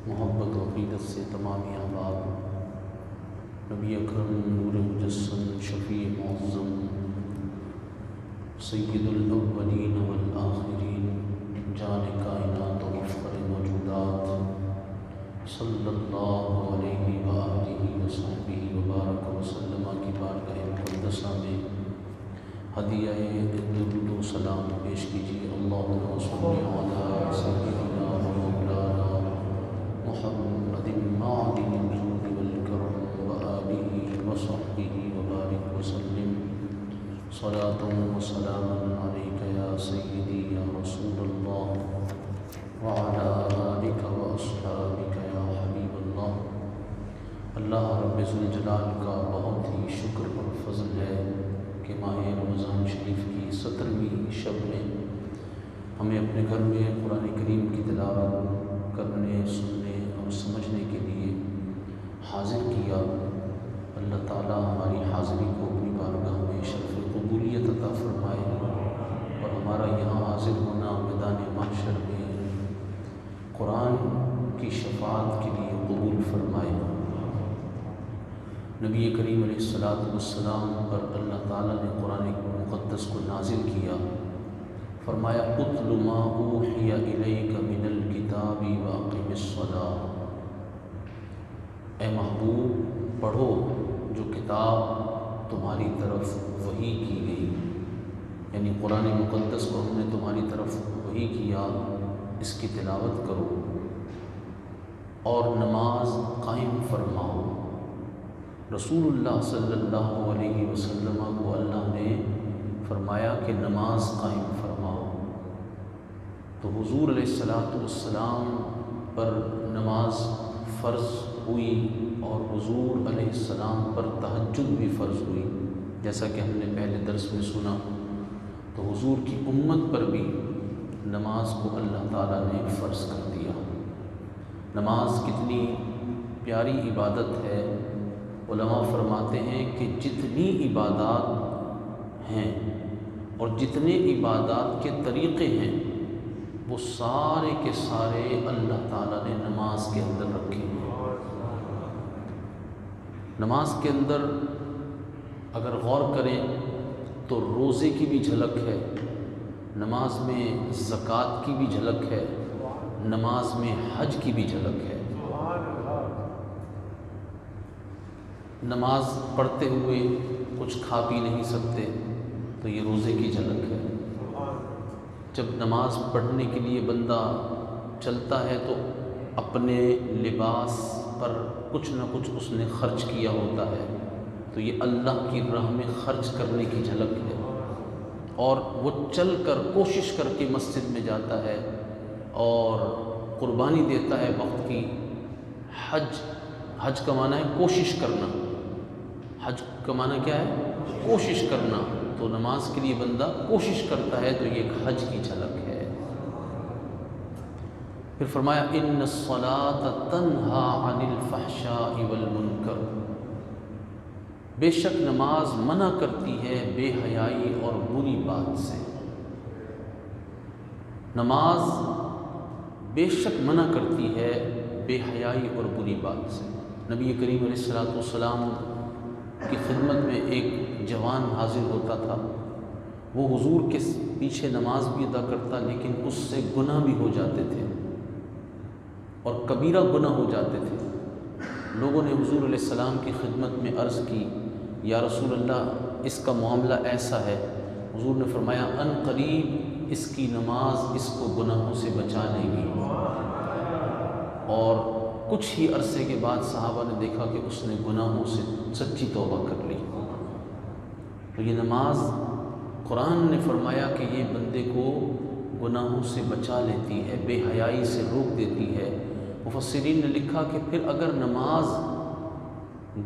محبت و عقیدت سے تمام احباب نبی اکرم نور مجسم شفیع معظم سید الاولین والآخرین جان کائنات و مفخر موجودات صلی اللہ علیہ وآلہ وصحبہ وبارک وسلم کی بارگاہ مقدسہ میں ہدیہ درود و سلام پیش کیجیے۔ اللہم صلی علی سیدنا و مولانا محمد معدن الجود والکرم وآلہ وصحبہ وبارک وسلم صلاۃ و سلاما علیک یا سیدی یا رسول اللہ وعلی آلک و اصحابک یا حبیب اللہ۔ اللہ رب ذوالجلال کا بہت ہی شکر اور فضل ہے کہ ماہ رمضان شریف کی 17ویں شب میں ہمیں اپنے گھر میں قرآن کریم کی تلاوت کرنے، سننے اور سمجھنے کے لیے حاضر کیا۔ اللہ تعالیٰ ہماری حاضری کو اپنی بارگاہ میں شرف قبولیت عطا فرمائے اور ہمارا یہاں حاضر ہونا میدان محشر میں قرآن کی شفاعت کے لیے قبول فرمائے۔ نبی کریم علیہ السلام پر اللہ تعالیٰ نے قرآن مقدس کو نازل کیا، فرمایا اتل ما اوحی الیک من الکتاب واقم الصلاۃ، اے محبوب پڑھو جو کتاب تمہاری طرف وحی کی گئی، یعنی قرآن مقدس کو ہم نے تمہاری طرف وحی کیا، اس کی تلاوت کرو اور نماز قائم فرماؤ۔ رسول اللہ صلی اللہ علیہ وسلم کو اللہ نے فرمایا کہ نماز قائم فرماؤ، تو حضور علیہ السلام پر نماز فرض ہوئی اور حضور علیہ السلام پر تہجد بھی فرض ہوئی، جیسا کہ ہم نے پہلے درس میں سنا۔ تو حضور کی امت پر بھی نماز کو اللہ تعالیٰ نے فرض کر دیا۔ نماز کتنی پیاری عبادت ہے۔ علماء فرماتے ہیں کہ جتنی عبادات ہیں اور جتنے عبادات کے طریقے ہیں وہ سارے کے سارے اللہ تعالیٰ نے نماز کے اندر رکھے ہیں۔ نماز کے اندر اگر غور کریں تو روزے کی بھی جھلک ہے، نماز میں زکوٰۃ کی بھی جھلک ہے، نماز میں حج کی بھی جھلک ہے۔ نماز پڑھتے ہوئے کچھ کھا پی نہیں سکتے تو یہ روزے کی جھلک ہے۔ جب نماز پڑھنے کے لیے بندہ چلتا ہے تو اپنے لباس پر کچھ نہ کچھ اس نے خرچ کیا ہوتا ہے، تو یہ اللہ کی راہ میں خرچ کرنے کی جھلک ہے۔ اور وہ چل کر کوشش کر کے مسجد میں جاتا ہے اور قربانی دیتا ہے وقت کی۔ حج کا معنی ہے کوشش کرنا، حج کا معنی کیا ہے؟ کوشش کرنا۔ تو نماز کے لیے بندہ کوشش کرتا ہے تو یہ ایک حج کی جھلک ہے۔ پھر فرمایا ان الصلاۃ تنہی عن الفحشاء والمنکر، بے شک نماز منع کرتی ہے بے حیائی اور بری بات سے۔ نماز بے شک منع کرتی ہے بے حیائی اور بری بات سے۔ نبی کریم علیہ السلام کی خدمت میں ایک جوان حاضر ہوتا تھا، وہ حضور کے پیچھے نماز بھی ادا کرتا لیکن اس سے گناہ بھی ہو جاتے تھے اور کبیرہ گناہ ہو جاتے تھے۔ لوگوں نے حضور علیہ السلام کی خدمت میں عرض کی یا رسول اللہ اس کا معاملہ ایسا ہے۔ حضور نے فرمایا ان قریب اس کی نماز اس کو گناہوں سے بچا لے گی۔ اور کچھ ہی عرصے کے بعد صحابہ نے دیکھا کہ اس نے گناہوں سے سچی توبہ کر لی۔ تو یہ نماز قرآن نے فرمایا کہ یہ بندے کو گناہوں سے بچا لیتی ہے، بے حیائی سے روک دیتی ہے۔ مفسرین نے لکھا کہ پھر اگر نماز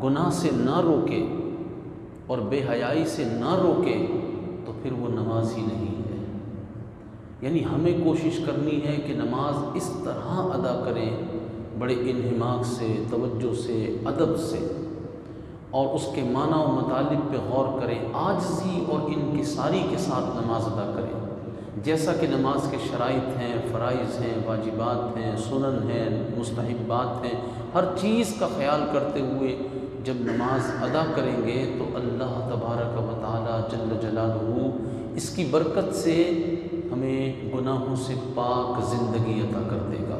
گناہ سے نہ روکے اور بے حیائی سے نہ روکے تو پھر وہ نماز ہی نہیں ہے۔ یعنی ہمیں کوشش کرنی ہے کہ نماز اس طرح ادا کریں، بڑے انہماک سے، توجہ سے، ادب سے، اور اس کے معنی و مطالب پہ غور کریں، عاجزی اور انکساری کے ساتھ نماز ادا کریں۔ جیسا کہ نماز کے شرائط ہیں، فرائض ہیں، واجبات ہیں، سنن ہیں، مستحبات ہیں، ہر چیز کا خیال کرتے ہوئے جب نماز ادا کریں گے تو اللہ تبارک و تعالی جل جلالہ اس کی برکت سے ہمیں گناہوں سے پاک زندگی عطا کر دے گا۔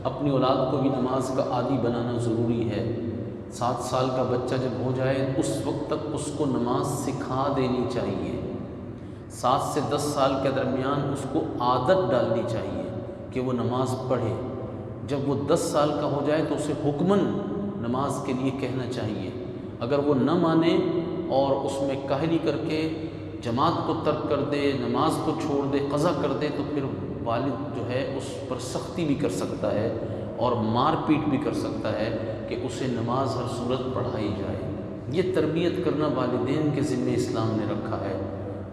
اپنی اولاد کو بھی نماز کا عادی بنانا ضروری ہے۔ 7 سال کا بچہ جب ہو جائے اس وقت تک اس کو نماز سکھا دینی چاہیے۔ 7 سے 10 سال کے درمیان اس کو عادت ڈالنی چاہیے کہ وہ نماز پڑھے۔ جب وہ 10 سال کا ہو جائے تو اسے حکماً نماز کے لیے کہنا چاہیے۔ اگر وہ نہ مانے اور اس میں کاہلی کر کے جماعت کو ترک کر دے، نماز کو چھوڑ دے، قضا کر دے، تو پھر والد جو ہے اس پر سختی بھی کر سکتا ہے اور مار پیٹ بھی کر سکتا ہے کہ اسے نماز ہر صورت پڑھائی جائے۔ یہ تربیت کرنا والدین کے ذمہ اسلام نے رکھا ہے۔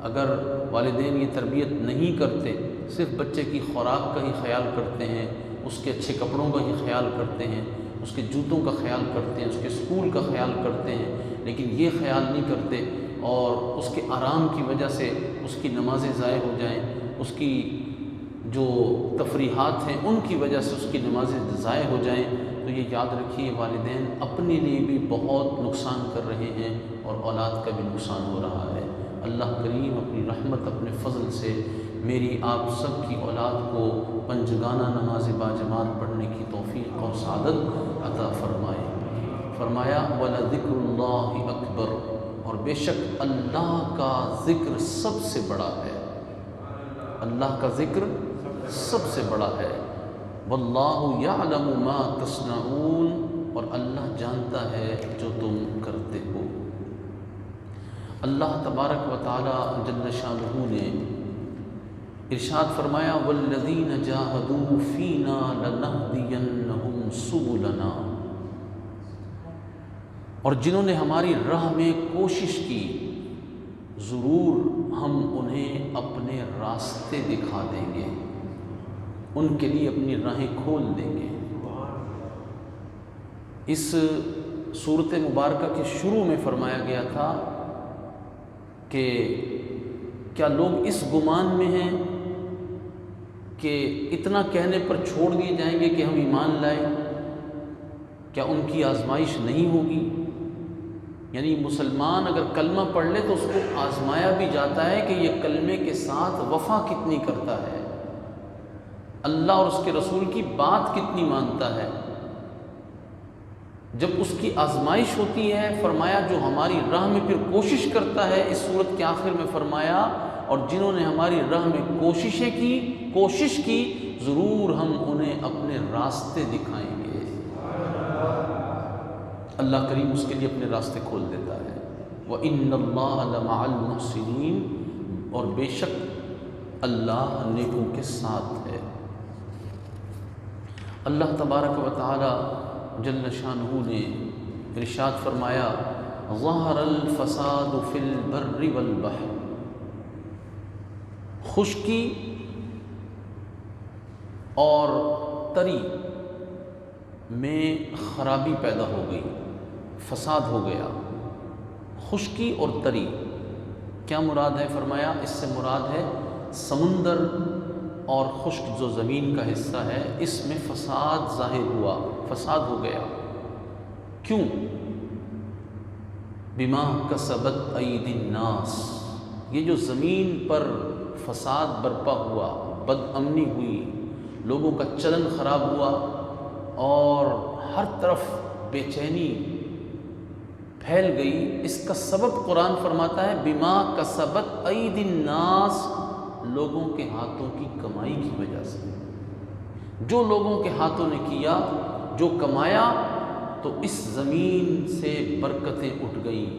اگر والدین یہ تربیت نہیں کرتے، صرف بچے کی خوراک کا ہی خیال کرتے ہیں، اس کے اچھے کپڑوں کا ہی خیال کرتے ہیں، اس کے جوتوں کا خیال کرتے ہیں، اس کے اسکول کا خیال کرتے ہیں، لیکن یہ خیال نہیں کرتے اور اس کے آرام کی وجہ سے اس کی نمازیں ضائع ہو جائیں، اس کی جو تفریحات ہیں ان کی وجہ سے اس کی نمازیں ضائع ہو جائیں، تو یہ یاد رکھیے والدین اپنے لیے بھی بہت نقصان کر رہے ہیں اور اولاد کا بھی نقصان ہو رہا ہے۔ اللہ کریم اپنی رحمت، اپنے فضل سے میری آپ سب کی اولاد کو پنجگانہ نماز باجماعت پڑھنے کی توفیق اور سعادت عطا فرمائے۔ فرمایا وَلَذِكْرُ اللَّهِ أَكْبَرُ، اور بے شک اللہ کا ذکر سب سے بڑا ہے۔ اللہ کا ذکر سب سے بڑا ہے۔ وَاللَّهُ يَعْلَمُ مَا تَصْنَعُونَ، اور اللہ جانتا ہے جو تم کرتے ہو۔ اللہ تبارک و تعالی جل شانہ نے ارشاد فرمایا وَالَّذِينَ جَاهَدُوا فِينَا لَنَهْدِيَنَّهُمْ سُبُلَنَا، اور جنہوں نے ہماری راہ میں کوشش کی ضرور ہم انہیں اپنے راستے دکھا دیں گے، ان کے لیے اپنی راہیں کھول دیں گے۔ اس سورت مبارکہ کے شروع میں فرمایا گیا تھا کہ کیا لوگ اس گمان میں ہیں کہ اتنا کہنے پر چھوڑ دیے جائیں گے کہ ہم ایمان لائیں؟ کیا ان کی آزمائش نہیں ہوگی؟ یعنی مسلمان اگر کلمہ پڑھ لے تو اس کو آزمایا بھی جاتا ہے کہ یہ کلمے کے ساتھ وفا کتنی کرتا ہے، اللہ اور اس کے رسول کی بات کتنی مانتا ہے۔ جب اس کی آزمائش ہوتی ہے، فرمایا جو ہماری راہ میں پھر کوشش کرتا ہے، اس صورت کے آخر میں فرمایا اور جنہوں نے ہماری راہ میں کوشش کی ضرور ہم انہیں اپنے راستے دکھائیں گے۔ اللہ کریم اس کے لیے اپنے راستے کھول دیتا ہے۔ وَإِنَّ اللَّهَ لَمَعَ الْمُحْسِنِينَ، اور بے شک اللہ نیکوں کے ساتھ ہے۔ اللہ تبارک و تعالی جل شانہ نے ارشاد فرمایا ظَهَرَ الْفَسَادُ فِي الْبَرِّ وَالْبَحْرِ، خشکی اور تری میں خرابی پیدا ہو گئی، فساد ہو گیا۔ خشکی اور تری کیا مراد ہے؟ فرمایا اس سے مراد ہے سمندر اور خشک جو زمین کا حصہ ہے، اس میں فساد ظاہر ہوا، فساد ہو گیا۔ کیوں؟ بما کسبت ایدی الناس، یہ جو زمین پر فساد برپا ہوا، بد امنی ہوئی، لوگوں کا چلن خراب ہوا اور ہر طرف بے چینی پھیل گئی، اس کا سبب قرآن فرماتا ہے بما کسبت ایدی الناس، لوگوں کے ہاتھوں کی کمائی کی وجہ سے۔ جو لوگوں کے ہاتھوں نے کیا، جو کمایا، تو اس زمین سے برکتیں اٹھ گئیں،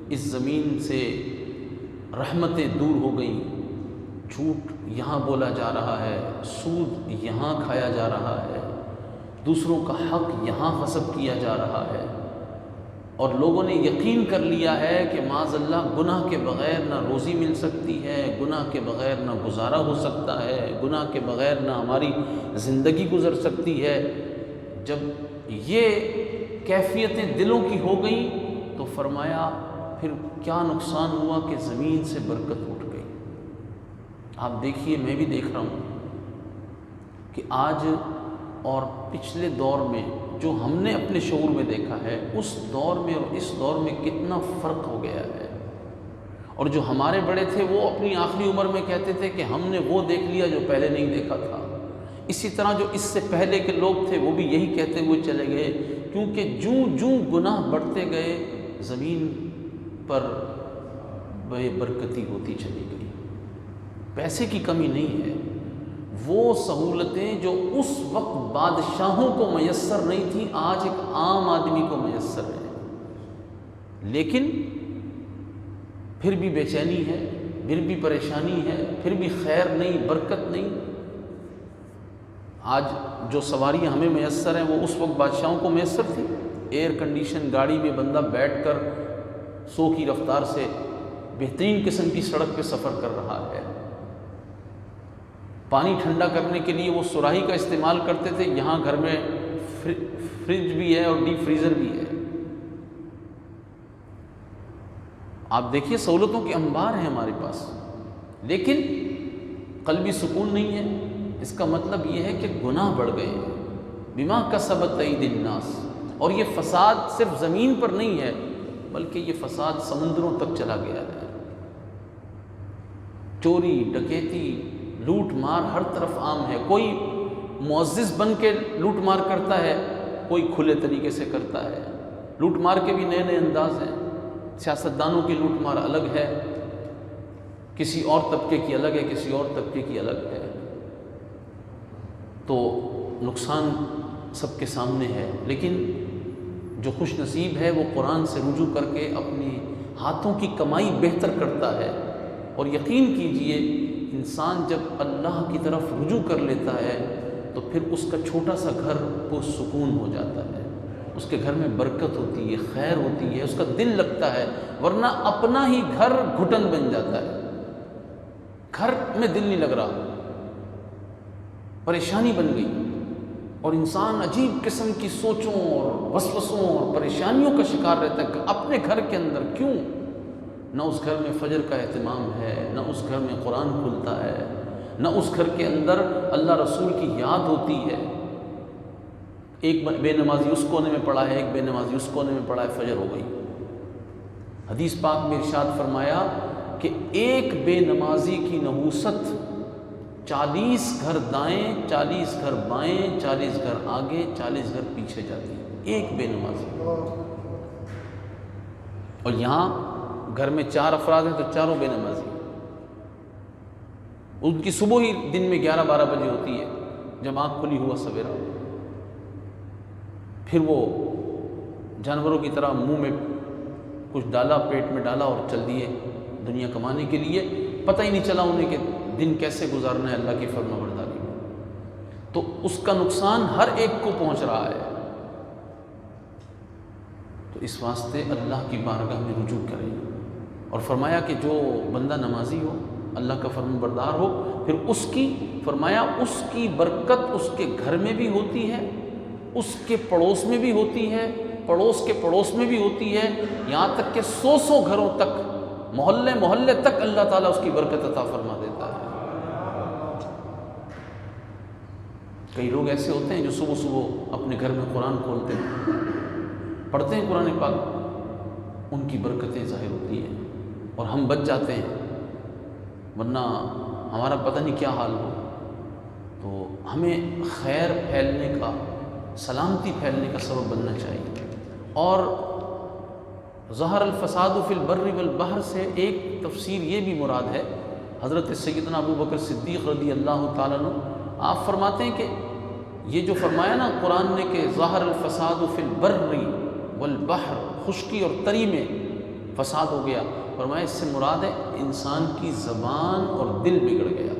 اس زمین سے رحمتیں دور ہو گئیں، جھوٹ یہاں بولا جا رہا ہے، سود یہاں کھایا جا رہا ہے، دوسروں کا حق یہاں غصب کیا جا رہا ہے، اور لوگوں نے یقین کر لیا ہے کہ معاذ اللہ گناہ کے بغیر نہ روزی مل سکتی ہے، گناہ کے بغیر نہ گزارا ہو سکتا ہے، گناہ کے بغیر نہ ہماری زندگی گزر سکتی ہے۔ جب یہ کیفیتیں دلوں کی ہو گئیں تو فرمایا پھر کیا نقصان ہوا کہ زمین سے برکت اٹھ گئی۔ آپ دیکھیے، میں بھی دیکھ رہا ہوں کہ آج اور پچھلے دور میں جو ہم نے اپنے شعور میں دیکھا ہے، اس دور میں اور اس دور میں کتنا فرق ہو گیا ہے۔ اور جو ہمارے بڑے تھے وہ اپنی آخری عمر میں کہتے تھے کہ ہم نے وہ دیکھ لیا جو پہلے نہیں دیکھا تھا۔ اسی طرح جو اس سے پہلے کے لوگ تھے وہ بھی یہی کہتے ہوئے چلے گئے، کیونکہ جوں گناہ بڑھتے گئے زمین پر بے برکتی ہوتی چلی گئی۔ پیسے کی کمی نہیں ہے، وہ سہولتیں جو اس وقت بادشاہوں کو میسر نہیں تھیں آج ایک عام آدمی کو میسر ہیں، لیکن پھر بھی بے چینی ہے، پھر بھی پریشانی ہے، پھر بھی خیر نہیں، برکت نہیں۔ آج جو سواریاں ہمیں میسر ہیں وہ اس وقت بادشاہوں کو میسر تھی۔ ایئر کنڈیشن گاڑی میں بندہ بیٹھ کر 100 کی رفتار سے بہترین قسم کی سڑک پہ سفر کر رہا ہے۔ پانی ٹھنڈا کرنے کے لیے وہ سراہی کا استعمال کرتے تھے، یہاں گھر میں فریج بھی ہے اور ڈیپ فریزر بھی ہے۔ آپ دیکھیے سہولتوں کے انبار ہیں ہمارے پاس، لیکن قلبی سکون نہیں ہے۔ اس کا مطلب یہ ہے کہ گناہ بڑھ گئے ہیں، بما کسبت ایدی الناس۔ اور یہ فساد صرف زمین پر نہیں ہے، بلکہ یہ فساد سمندروں تک چلا گیا ہے۔ چوری، ڈکیتی، لوٹ مار ہر طرف عام ہے۔ کوئی معزز بن کے لوٹ مار کرتا ہے، کوئی کھلے طریقے سے کرتا ہے۔ لوٹ مار کے بھی نئے نئے انداز ہیں۔ سیاستدانوں کی لوٹ مار الگ ہے، کسی اور طبقے کی الگ ہے، کسی اور طبقے کی الگ ہے۔ تو نقصان سب کے سامنے ہے، لیکن جو خوش نصیب ہے وہ قرآن سے رجوع کر کے اپنی ہاتھوں کی کمائی بہتر کرتا ہے۔ اور یقین کیجئے انسان جب اللہ کی طرف رجوع کر لیتا ہے تو پھر اس کا چھوٹا سا گھر پرسکون ہو جاتا ہے، اس کے گھر میں برکت ہوتی ہے، خیر ہوتی ہے، اس کا دل لگتا ہے، ورنہ اپنا ہی گھر گھٹن بن جاتا ہے۔ گھر میں دل نہیں لگ رہا، پریشانی بن گئی، اور انسان عجیب قسم کی سوچوں اور وسوسوں اور پریشانیوں کا شکار رہتا ہے اپنے گھر کے اندر۔ کیوں؟ نہ اس گھر میں فجر کا اہتمام ہے، نہ اس گھر میں قرآن کھلتا ہے، نہ اس گھر کے اندر اللہ رسول کی یاد ہوتی ہے۔ ایک بے نمازی اس کونے میں پڑا ہے، ایک بے نمازی اس کونے میں پڑا ہے، فجر ہو گئی۔ حدیث پاک میں ارشاد فرمایا کہ ایک بے نمازی کی نحوست 40 گھر دائیں، 40 گھر بائیں، 40 گھر آگے، 40 گھر پیچھے جاتی ہے، ایک بے نمازی۔ اور یہاں گھر میں 4 افراد ہیں تو چاروں بے نمازی، ان کی صبح ہی دن میں 11-12 بجے ہوتی ہے جب آنکھ کھلی ہوا سویرا، پھر وہ جانوروں کی طرح منہ میں کچھ ڈالا، پیٹ میں ڈالا اور چل دیے دنیا کمانے کے لیے، پتہ ہی نہیں چلا انہیں کہ دن کیسے گزارنا ہے اللہ کی فرما برداری میں۔ تو اس کا نقصان ہر ایک کو پہنچ رہا ہے۔ تو اس واسطے اللہ کی بارگاہ میں رجوع کریں، اور فرمایا کہ جو بندہ نمازی ہو، اللہ کا فرمان بردار ہو، پھر اس کی فرمایا اس کی برکت اس کے گھر میں بھی ہوتی ہے، اس کے پڑوس میں بھی ہوتی ہے، پڑوس کے پڑوس میں بھی ہوتی ہے، یہاں تک کہ 100 گھروں تک، محلے محلے تک اللہ تعالیٰ اس کی برکت عطا فرما دیتا ہے۔ کئی لوگ ایسے ہوتے ہیں جو صبح صبح اپنے گھر میں قرآن کھولتے ہیں، پڑھتے ہیں قرآن پاک، ان کی برکتیں ظاہر ہوتی ہیں اور ہم بچ جاتے ہیں، ورنہ ہمارا پتہ نہیں کیا حال ہو۔ تو ہمیں خیر پھیلنے کا، سلامتی پھیلنے کا سبب بننا چاہیے۔ اور ظہر الفساد فی البر والبحر سے ایک تفسیر یہ بھی مراد ہے، حضرت سیدنا ابو بکر صدیق رضی اللہ تعالیٰ عنہ آپ فرماتے ہیں کہ یہ جو فرمایا نا قرآن نے کہ ظہر الفساد فی البر والبحر، خشکی اور تری میں فساد ہو گیا، فرمایا اس سے مراد ہے انسان کی زبان اور دل بگڑ گیا۔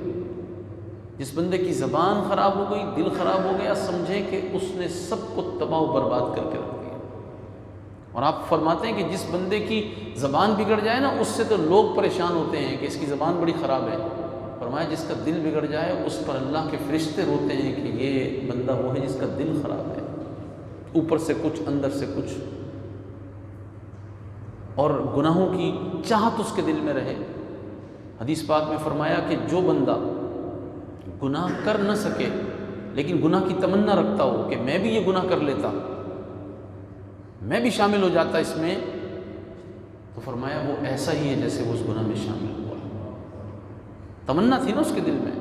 جس بندے کی زبان خراب ہو گئی، دل خراب ہو گیا، سمجھے کہ اس نے سب کو تباہ و برباد کر کے رکھ دیا۔ اور آپ فرماتے ہیں کہ جس بندے کی زبان بگڑ جائے نا، اس سے تو لوگ پریشان ہوتے ہیں کہ اس کی زبان بڑی خراب ہے، فرمایا جس کا دل بگڑ جائے اس پر اللہ کے فرشتے روتے ہیں کہ یہ بندہ وہ ہے جس کا دل خراب ہے، اوپر سے کچھ اندر سے کچھ، اور گناہوں کی چاہت اس کے دل میں رہے۔ حدیث پاک میں فرمایا کہ جو بندہ گناہ کر نہ سکے لیکن گناہ کی تمنا رکھتا ہو کہ میں بھی یہ گناہ کر لیتا، میں بھی شامل ہو جاتا اس میں، تو فرمایا وہ ایسا ہی ہے جیسے وہ اس گناہ میں شامل ہوا۔ تمنا تھی نا اس کے دل میں،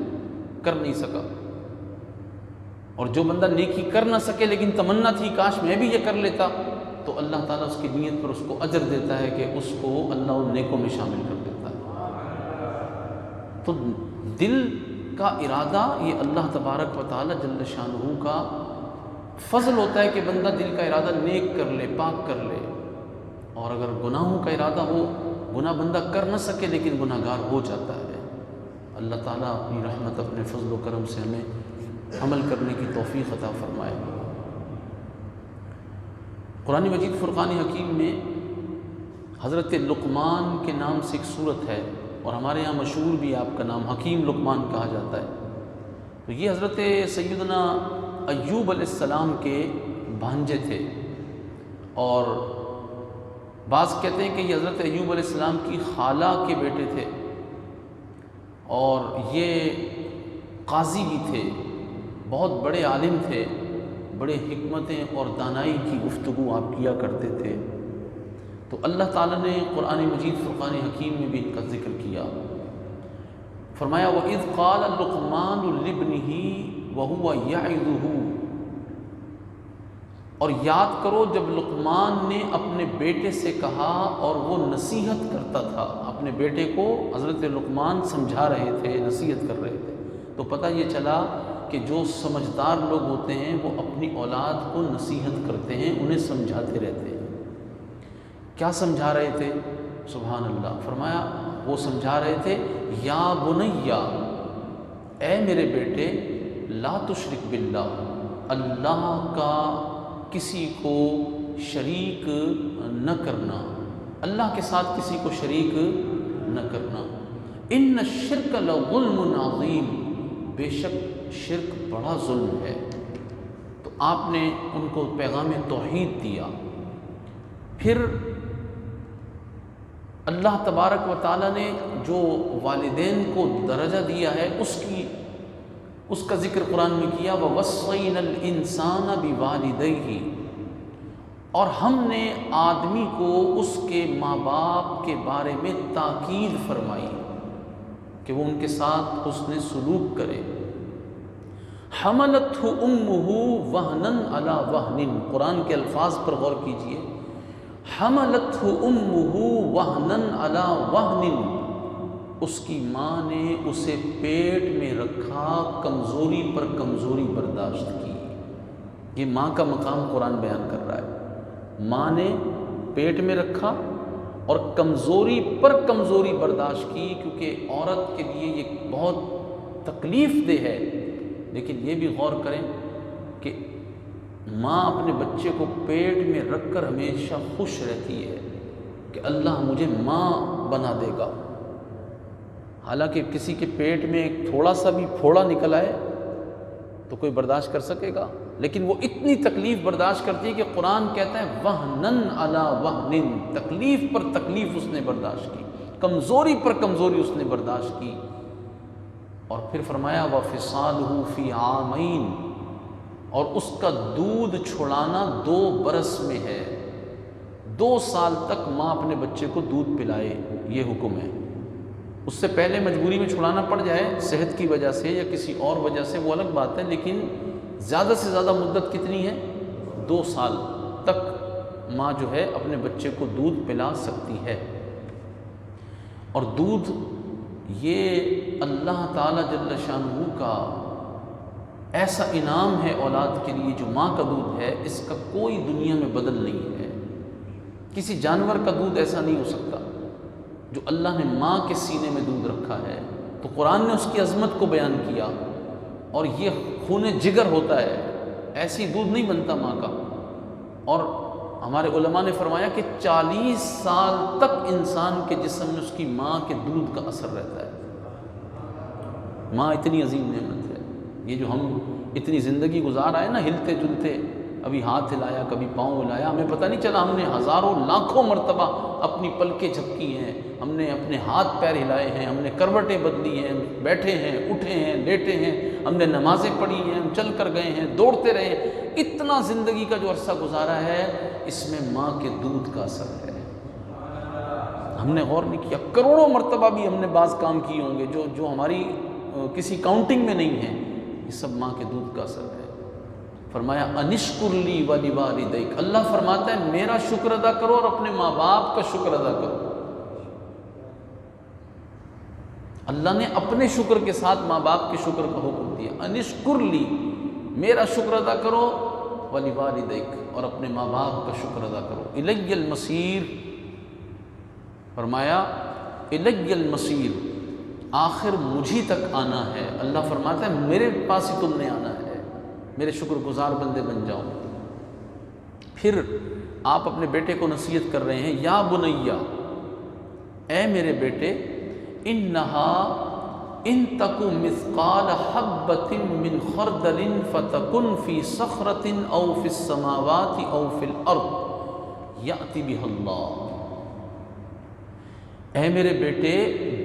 کر نہیں سکا۔ اور جو بندہ نیکی کر نہ سکے لیکن تمنا تھی کاش میں بھی یہ کر لیتا، تو اللہ تعالیٰ اس کی نیت پر اس کو اجر دیتا ہے کہ اس کو اللہ ان نیکوں میں شامل کر دیتا ہے۔ تو دل کا ارادہ یہ اللہ تبارک و تعالیٰ جل شانہ کا فضل ہوتا ہے کہ بندہ دل کا ارادہ نیک کر لے، پاک کر لے۔ اور اگر گناہوں کا ارادہ ہو، گناہ بندہ کر نہ سکے لیکن گناہ گار ہو جاتا ہے، اللہ تعالیٰ اپنی رحمت، اپنے فضل و کرم سے ہمیں عمل کرنے کی توفیق عطا فرمائے۔ قرآن مجید فرقان حکیم میں حضرت لقمان کے نام سے ایک سورت ہے، اور ہمارے یہاں مشہور بھی آپ کا نام حکیم لقمان کہا جاتا ہے۔ تو یہ حضرت سیدنا ایوب علیہ السلام کے بھانجے تھے، اور بعض کہتے ہیں کہ یہ حضرت ایوب علیہ السلام کی خالہ کے بیٹے تھے، اور یہ قاضی بھی تھے، بہت بڑے عالم تھے، بڑے حکمتیں اور دانائی کی گفتگو آپ کیا کرتے تھے۔ تو اللہ تعالیٰ نے قرآن مجید فرقان حکیم میں بھی ان کا ذکر کیا، فرمایا وَإِذْ قَالَ لُقْمَانُ لِابْنِهِ وَهُوَ يَعِظُهُ، اور یاد کرو جب لقمان نے اپنے بیٹے سے کہا اور وہ نصیحت کرتا تھا، اپنے بیٹے کو حضرت لقمان سمجھا رہے تھے، نصیحت کر رہے تھے۔ تو پتہ یہ چلا کہ جو سمجھدار لوگ ہوتے ہیں وہ اپنی اولاد کو نصیحت کرتے ہیں، انہیں سمجھاتے رہتے ہیں۔ کیا سمجھا رہے تھے؟ سبحان اللہ، فرمایا وہ سمجھا رہے تھے یا بنیا، اے میرے بیٹے، لا تشرک باللہ، اللہ کا کسی کو شریک نہ کرنا، اللہ کے ساتھ کسی کو شریک نہ کرنا۔ ان الشرک لظلم عظیم، بے شک شرک بڑا ظلم ہے۔ تو آپ نے ان کو پیغام توحید دیا۔ پھر اللہ تبارک و تعالیٰ نے جو والدین کو درجہ دیا ہے اس کا ذکر قرآن میں کیا، وَوَصَّيْنَا الْإِنسَانَ بِوَالِدَيْهِ، اور ہم نے آدمی کو اس کے ماں باپ کے بارے میں تاکید فرمائی کہ وہ ان کے ساتھ حسن سلوک کرے۔ حملتہ امہ وہنن علی وہن، قرآن کے الفاظ پر غور کیجئے، حملتہ امہ وہنن علی وہن، اس کی ماں نے اسے پیٹ میں رکھا، کمزوری پر کمزوری برداشت کی۔ یہ ماں کا مقام قرآن بیان کر رہا ہے، ماں نے پیٹ میں رکھا اور کمزوری پر کمزوری برداشت کی، کیونکہ عورت کے لیے یہ بہت تکلیف دہ ہے۔ لیکن یہ بھی غور کریں کہ ماں اپنے بچے کو پیٹ میں رکھ کر ہمیشہ خوش رہتی ہے کہ اللہ مجھے ماں بنا دے گا، حالانکہ کسی کے پیٹ میں ایک تھوڑا سا بھی پھوڑا نکل آئے تو کوئی برداشت کر سکے گا، لیکن وہ اتنی تکلیف برداشت کرتی ہے کہ قرآن کہتا ہے وہنن علی وہن، تکلیف پر تکلیف اس نے برداشت کی، کمزوری پر کمزوری اس نے برداشت کی۔ اور پھر فرمایا وَفِصَالُهُ فِي عَامَيْنِ، اور اس کا دودھ چھڑانا 2 برس میں ہے، 2 سال تک ماں اپنے بچے کو دودھ پلائے، یہ حکم ہے۔ اس سے پہلے مجبوری میں چھڑانا پڑ جائے صحت کی وجہ سے یا کسی اور وجہ سے، وہ الگ بات ہے، لیکن زیادہ سے زیادہ مدت کتنی ہے؟ 2 سال تک ماں جو ہے اپنے بچے کو دودھ پلا سکتی ہے۔ اور دودھ یہ اللہ تعالیٰ جل شانہ کا ایسا انعام ہے اولاد کے لیے، جو ماں کا دودھ ہے اس کا کوئی دنیا میں بدل نہیں ہے، کسی جانور کا دودھ ایسا نہیں ہو سکتا جو اللہ نے ماں کے سینے میں دودھ رکھا ہے۔ تو قرآن نے اس کی عظمت کو بیان کیا، اور یہ خون جگر ہوتا ہے، ایسی دودھ نہیں بنتا ماں کا۔ اور ہمارے علماء نے فرمایا کہ 40 سال تک انسان کے جسم میں اس کی ماں کے دودھ کا اثر رہتا ہے۔ ماں اتنی عظیم نعمت ہے، یہ جو ہم اتنی زندگی گزار آئے نا، ہلتے جلتے، ابھی ہاتھ ہلایا کبھی پاؤں ہلایا، ہمیں پتہ نہیں چلا، ہم نے ہزاروں لاکھوں مرتبہ اپنی پلکیں جھپکی ہیں، ہم نے اپنے ہاتھ پیر ہلائے ہیں، ہم نے کروٹیں بدلی ہیں، بیٹھے ہیں، اٹھے ہیں، لیٹے ہیں، ہم نے نمازیں پڑھی ہیں، ہم چل کر گئے ہیں، دوڑتے رہے ہیں، اتنا زندگی کا جو عرصہ گزارا ہے اس میں ماں کے دودھ کا اثر ہے۔ ہم نے غور نہیں کیا، کروڑوں مرتبہ بھی ہم نے بعض کام کیے ہوں گے جو ہماری کسی کاؤنٹنگ میں نہیں ہے، یہ سب ماں کے دودھ کا اثر ہے۔ فرمایا انشکر لی ولوالدیک، اللہ فرماتا ہے میرا شکر ادا کرو اور اپنے ماں باپ کا شکر ادا کرو۔ اللہ نے اپنے شکر کے ساتھ ماں باپ کے شکر کا حکم دیا، انشکر لی، میرا شکر ادا کرو، ولوالدیک، اور اپنے ماں باپ کا شکر ادا کرو۔ الی المصیر، فرمایا الی المصیر، آخر مجھی تک آنا ہے۔ اللہ فرماتا ہے میرے پاس ہی تم نے آنا ہے، میرے شکر گزار بندے بن جاؤ۔ پھر آپ اپنے بیٹے کو نصیحت کر رہے ہیں، یا بنیا، اے میرے بیٹے، انہا ان تک مثقال حبۃ من خردل فتکن فی صخرۃ او فی السماوات او فی الارض یأتی بہا اللہ۔ اے میرے بیٹے،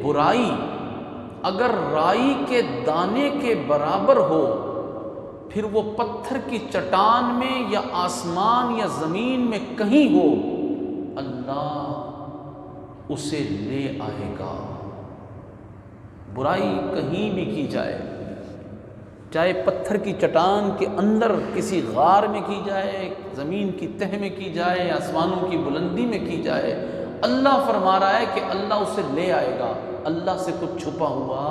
برائی اگر رائی کے دانے کے برابر ہو، پھر وہ پتھر کی چٹان میں یا آسمان یا زمین میں کہیں ہو، اللہ اسے لے آئے گا۔ برائی کہیں بھی کی جائے، چاہے پتھر کی چٹان کے اندر کسی غار میں کی جائے، زمین کی تہ میں کی جائے، آسمانوں کی بلندی میں کی جائے، اللہ فرما رہا ہے کہ اللہ اسے لے آئے گا۔ اللہ سے کچھ چھپا ہوا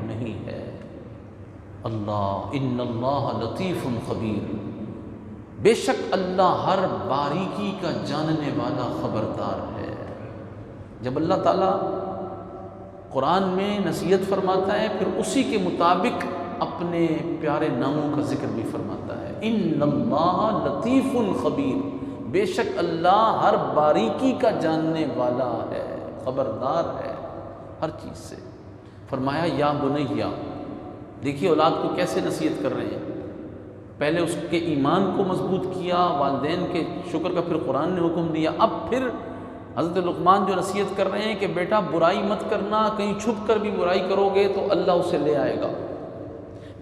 نہیں ہے۔ اللہ ان اللہ لطیف خبیر، بے شک اللہ ہر باریکی کا جاننے والا خبردار ہے۔ جب اللہ تعالیٰ قرآن میں نصیحت فرماتا ہے، پھر اسی کے مطابق اپنے پیارے ناموں کا ذکر بھی فرماتا ہے، ان اللہ لطیف خبیر، بے شک اللہ ہر باریکی کا جاننے والا ہے، خبردار ہے ہر چیز سے۔ فرمایا یا بنیا، دیکھیے اولاد کو کیسے نصیحت کر رہے ہیں، پہلے اس کے ایمان کو مضبوط کیا، والدین کے شکر کا، پھر قرآن نے حکم دیا، اب پھر حضرت لقمان جو نصیحت کر رہے ہیں کہ بیٹا برائی مت کرنا، کہیں چھپ کر بھی برائی کرو گے تو اللہ اسے لے آئے گا۔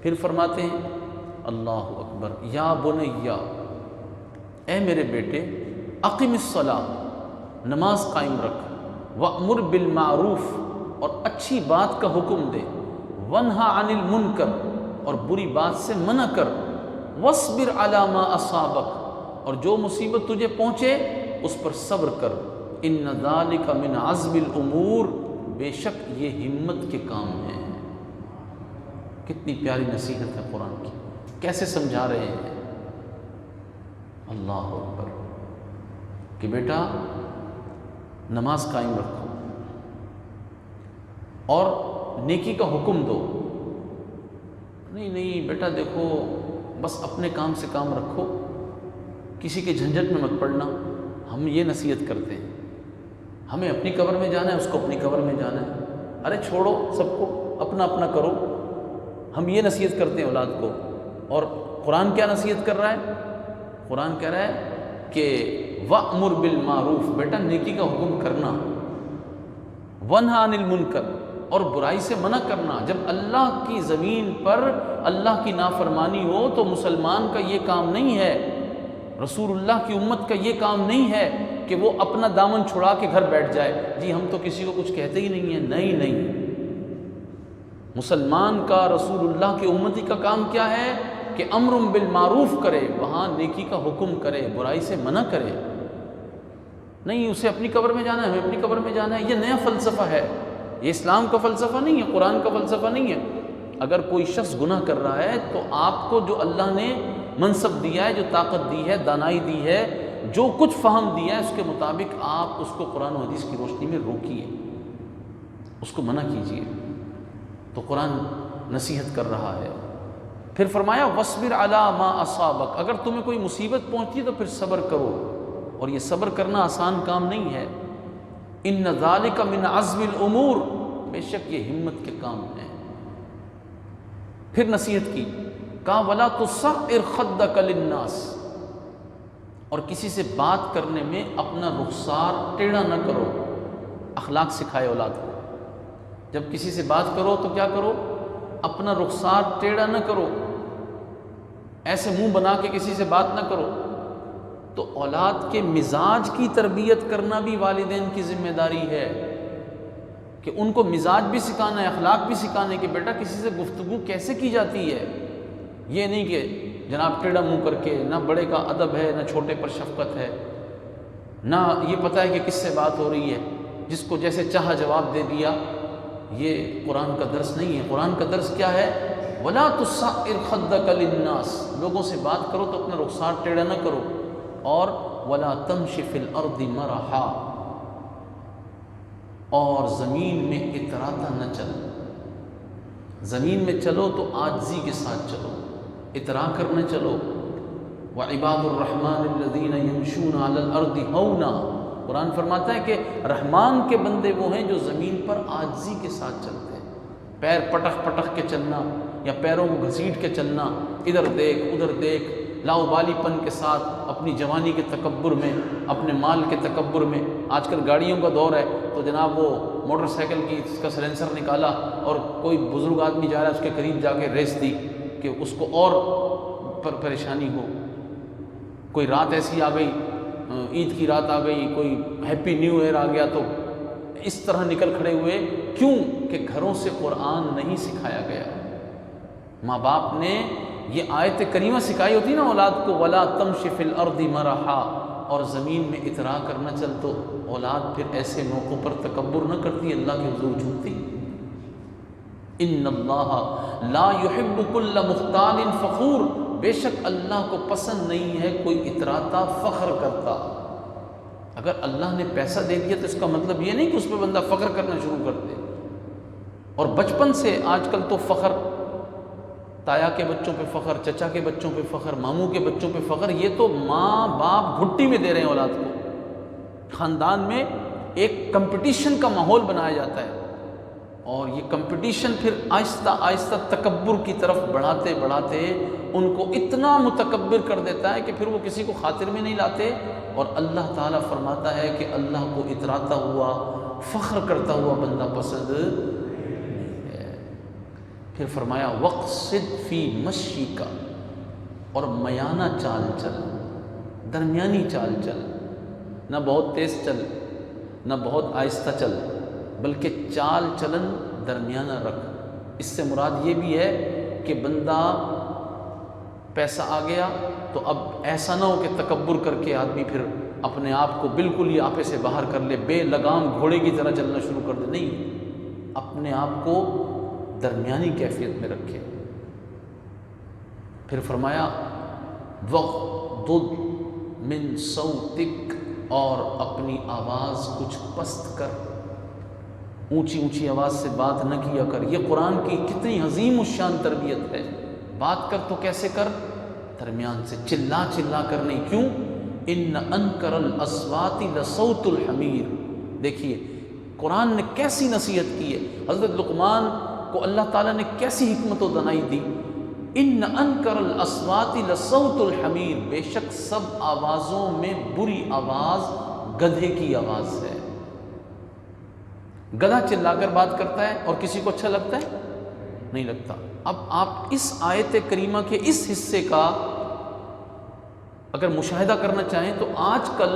پھر فرماتے ہیں اللہ اکبر، یا بنیا، اے میرے بیٹے، اقم الصلاۃ، نماز قائم رکھ، وأمر بالمعروف، اور اچھی بات کا حکم دے، ونہا عن المنکر، اور بری بات سے منع کر، واصبر علی ما اصابک، اور جو مصیبت تجھے پہنچے اس پر صبر کر، ان ذالک من عزم الامور، بے شک یہ ہمت کے کام ہیں۔ کتنی پیاری نصیحت ہے قرآن کی، کیسے سمجھا رہے ہیں اللہ اکبر، کہ بیٹا نماز قائم رکھو اور نیکی کا حکم دو۔ نہیں بیٹا دیکھو، بس اپنے کام سے کام رکھو، کسی کے جھنجٹ میں مت پڑنا۔ ہم یہ نصیحت کرتے ہیں، ہمیں اپنی قبر میں جانا ہے، اس کو اپنی قبر میں جانا ہے، ارے چھوڑو سب کو، اپنا اپنا کرو۔ ہم یہ نصیحت کرتے ہیں اولاد کو، اور قرآن کیا نصیحت کر رہا ہے؟ قرآن کہہ رہا ہے کہ وَأْمُرْ بِالْمَعْرُوفِ، بیٹا نیکی کا حکم کرنا، وَنْهَا عَنِ الْمُنْكَرِ، اور برائی سے منع کرنا۔ جب اللہ کی زمین پر اللہ کی نافرمانی ہو تو مسلمان کا یہ کام نہیں ہے، رسول اللہ کی امت کا یہ کام نہیں ہے کہ وہ اپنا دامن چھڑا کے گھر بیٹھ جائے، جی ہم تو کسی کو کچھ کہتے ہی نہیں ہیں۔ نہیں، مسلمان کا، رسول اللہ کی امتی کا کام کیا ہے کہ امر بالمعروف کرے، وہاں نیکی کا حکم کرے، برائی سے منع کرے۔ نہیں اسے اپنی قبر میں جانا ہے، ہمیں اپنی قبر میں جانا ہے، یہ نیا فلسفہ ہے، یہ اسلام کا فلسفہ نہیں ہے، قرآن کا فلسفہ نہیں ہے۔ اگر کوئی شخص گناہ کر رہا ہے تو آپ کو جو اللہ نے منصب دیا ہے، جو طاقت دی ہے، دانائی دی ہے، جو کچھ فہم دیا ہے، اس کے مطابق آپ اس کو قرآن و حدیث کی روشنی میں روکیے، اس کو منع کیجیے۔ تو قرآن نصیحت کر رہا ہے۔ پھر فرمایا وَاصْبِرْ عَلَىٰ مَا أَصَابَكَ، اگر تمہیں کوئی مصیبت پہنچتی ہے تو پھر صبر کرو، اور یہ صبر کرنا آسان کام نہیں ہے۔ إِنَّ ذَلِكَ مِنْ عَزْمِ الْأُمُورِ، بے شک یہ ہمت کے کام ہیں۔ پھر نصیحت کی، کہا وَلَا تُصَعِّرْ خَدَّكَ لِلنَّاسِ، اور کسی سے بات کرنے میں اپنا رخسار ٹیڑھا نہ کرو، اخلاق سکھائے اولاد کو. جب کسی سے بات کرو تو کیا کرو؟ اپنا رخسار ٹیڑھا نہ کرو، ایسے منہ بنا کے کسی سے بات نہ کرو. تو اولاد کے مزاج کی تربیت کرنا بھی والدین کی ذمہ داری ہے کہ ان کو مزاج بھی سکھانا ہے، اخلاق بھی سکھانا ہے کہ بیٹا کسی سے گفتگو کیسے کی جاتی ہے. یہ نہیں کہ جناب ٹیڑھا منہ کر کے، نہ بڑے کا ادب ہے نہ چھوٹے پر شفقت ہے، نہ یہ پتہ ہے کہ کس سے بات ہو رہی ہے، جس کو جیسے چاہا جواب دے دیا. یہ قرآن کا درس نہیں ہے. قرآن کا درس کیا ہے؟ وَلَا تُصَعِّرْ خَدَّكَ لِلنَّاسِ، لوگوں سے بات کرو تو اپنا رخسار ٹیڑھا نہ کرو. اور وَلَا تَمْشِ فِي الْأَرْضِ مَرَحًا، اور زمین میں اتراتا نہ چل. زمین میں چلو تو عاجزی کے ساتھ چلو، اترا کر نہ چلو. وَعِبَادُ الرَّحْمَنِ الَّذِينَ يَمْشُونَ عَلَى الْأَرْضِ هَوْنًا، قرآن فرماتا ہے کہ رحمان کے بندے وہ ہیں جو زمین پر عاجزی کے ساتھ چلتے ہیں. پیر پٹخ پٹخ کے چلنا یا پیروں کو گھسیٹ کے چلنا، ادھر دیکھ ادھر دیکھ، لاؤبالی پن کے ساتھ، اپنی جوانی کے تکبر میں، اپنے مال کے تکبر میں. آج کل گاڑیوں کا دور ہے تو جناب وہ موٹر سائیکل کی اس کا سلنسر نکالا اور کوئی بزرگ آدمی جا رہا ہے اس کے قریب جا کے ریس دی کہ اس کو اور پریشانی ہو. کوئی رات ایسی آ گئی، عید کی رات آ گئی، کوئی ہیپی نیو ایئر آ گیا تو اس طرح نکل کھڑے ہوئے. کیوں؟ کہ گھروں سے قرآن نہیں سکھایا گیا. ماں باپ نے یہ آیت کریمہ سکھائی ہوتی نا اولاد کو، وَلَا تَمْشِ فِي الْأَرْضِ مَرَحًا، اور زمین میں اترا کر نہ چل، تو اولاد پھر ایسے موقعوں پر تکبر نہ کرتی، اللہ کے حضور جھکتی. إِنَّ اللَّهَ لَا يُحِبُّ كُلَّ مُخْتَالٍ فَخُورٍ، بے شک اللہ کو پسند نہیں ہے کوئی اتراتا فخر کرتا. اگر اللہ نے پیسہ دے دیا تو اس کا مطلب یہ نہیں کہ اس پہ بندہ فخر کرنا شروع کر دے. اور بچپن سے آج کل تو فخر، تایا کے بچوں پہ فخر، چچا کے بچوں پہ فخر، ماموں کے بچوں پہ فخر، یہ تو ماں باپ گھٹی میں دے رہے ہیں اولاد کو. خاندان میں ایک کمپٹیشن کا ماحول بنایا جاتا ہے، اور یہ کمپٹیشن پھر آہستہ آہستہ تکبر کی طرف بڑھاتے بڑھاتے ان کو اتنا متکبر کر دیتا ہے کہ پھر وہ کسی کو خاطر میں نہیں لاتے. اور اللہ تعالیٰ فرماتا ہے کہ اللہ کو اتراتا ہوا، فخر کرتا ہوا بندہ پسند نہیں ہے. پھر فرمایا وَقْصِدْ فِي مَشْيِكَ، اور میانہ چال چل، درمیانی چال چل، نہ بہت تیز چل نہ بہت آہستہ چل، بلکہ چال چلن درمیانہ رکھ. اس سے مراد یہ بھی ہے کہ بندہ پیسہ آ گیا تو اب ایسا نہ ہو کہ تکبر کر کے آدمی پھر اپنے آپ کو بالکل ہی آپے سے باہر کر لے، بے لگام گھوڑے کی طرح چلنا شروع کر دے. نہیں، اپنے آپ کو درمیانی کیفیت میں رکھے. پھر فرمایا وَغْضُضْ مِن صَوْتِكَ، اور اپنی آواز کچھ پست کر، اونچی اونچی آواز سے بات نہ کیا کر. یہ قرآن کی کتنی عظیم الشان تربیت ہے. بات کر تو کیسے کر؟ درمیان سے، چلا چلا کر نہیں. کیوں؟ ان انکر الاصوات لصوت الحمیر. دیکھیے قرآن نے کیسی نصیحت کی ہے. حضرت لقمان کو اللہ تعالیٰ نے کیسی حکمت و دانائی دی. ان انکر الاصوات لصوت الحمیر، بے شک سب آوازوں میں بری آواز گدھے کی آواز ہے. گدھا چلا کر بات کرتا ہے اور کسی کو اچھا لگتا ہے؟ نہیں لگتا. اب آپ اس آیت کریمہ کے اس حصے کا اگر مشاہدہ کرنا چاہیں تو آج کل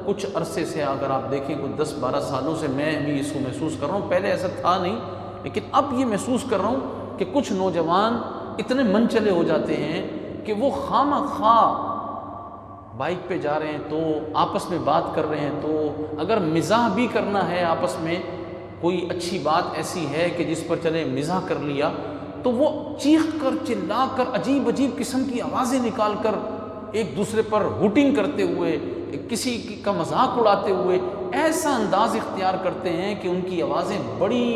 کچھ عرصے سے اگر آپ دیکھیں کچھ 10-12 سالوں سے میں بھی اس کو محسوس کر رہا ہوں. پہلے ایسا تھا نہیں، لیکن اب یہ محسوس کر رہا ہوں کہ کچھ نوجوان اتنے من چلے ہو جاتے ہیں کہ وہ خواہ مخواہ بائک پہ جا رہے ہیں تو آپس میں بات کر رہے ہیں، تو اگر مزاح بھی کرنا ہے آپس میں، کوئی اچھی بات ایسی ہے کہ جس پر چلے مزاح کر لیا، تو وہ چیخ کر چلا کر عجیب عجیب قسم کی آوازیں نکال کر ایک دوسرے پر ہوٹنگ کرتے ہوئے، کسی کا مذاق اڑاتے ہوئے ایسا انداز اختیار کرتے ہیں کہ ان کی آوازیں بڑی،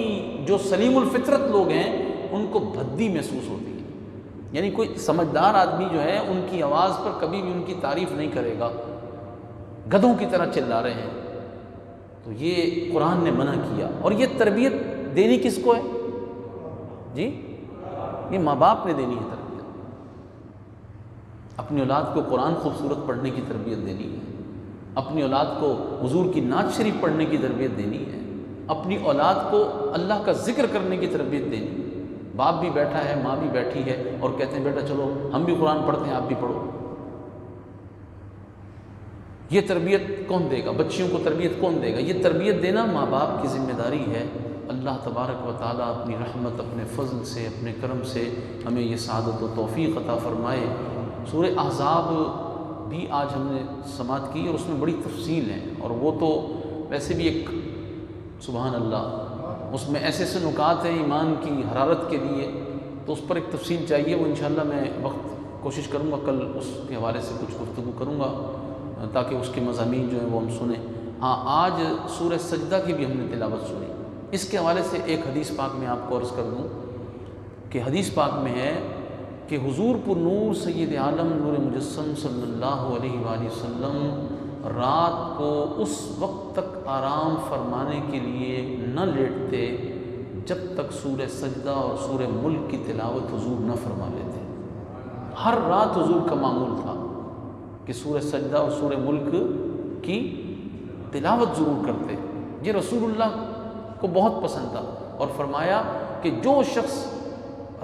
جو سلیم الفطرت لوگ ہیں ان کو بھدی محسوس ہوتی ہے. یعنی کوئی سمجھدار آدمی جو ہے ان کی آواز پر کبھی بھی ان کی تعریف نہیں کرے گا. گدھوں کی طرح چلا رہے ہیں. تو یہ قرآن نے منع کیا. اور یہ تربیت دینی کس کو ہے جی؟ یہ ماں باپ نے دینی ہے تربیت. اپنی اولاد کو قرآن خوبصورت پڑھنے کی تربیت دینی ہے، اپنی اولاد کو حضور کی نعت شریف پڑھنے کی تربیت دینی ہے. اپنی اولاد کو اللہ کا ذکر کرنے کی تربیت دینی. باپ بھی بیٹھا ہے، ماں بھی بیٹھی ہے اور کہتے ہیں بیٹا چلو ہم بھی قرآن پڑھتے ہیں، آپ بھی پڑھو. یہ تربیت کون دے گا؟ بچیوں کو تربیت کون دے گا؟ یہ تربیت دینا ماں باپ کی ذمہ داری ہے. اللہ تبارک و تعالیٰ اپنی رحمت، اپنے فضل سے، اپنے کرم سے ہمیں یہ سعادت و توفیق عطا فرمائے. سورہ احزاب بھی آج ہم نے سماعت کی اور اس میں بڑی تفصیل ہے، اور وہ تو ویسے بھی ایک سبحان اللہ، اس میں ایسے ایسے نکات ہیں ایمان کی حرارت کے لیے، تو اس پر ایک تفصیل چاہیے. وہ انشاءاللہ میں وقت کوشش کروں گا کل اس کے حوالے سے کچھ گفتگو کروں گا تاکہ اس کے مضامین جو ہیں وہ ہم سنیں. ہاں، آج سورہ سجدہ کی بھی ہم نے تلاوت سنی. اس کے حوالے سے ایک حدیث پاک میں آپ کو عرض کر دوں کہ حدیث پاک میں ہے کہ حضور پر نور سید عالم نور مجسم صلی اللہ علیہ وآلہ وسلم رات کو اس وقت تک آرام فرمانے کے لیے نہ لیٹتے جب تک سورہ سجدہ اور سورہ ملک کی تلاوت حضور نہ فرما لیتے. ہر رات حضور کا معمول تھا کہ سورہ سجدہ اور سورہ ملک کی تلاوت ضرور کرتے. یہ رسول اللہ کو بہت پسند تھا، اور فرمایا کہ جو شخص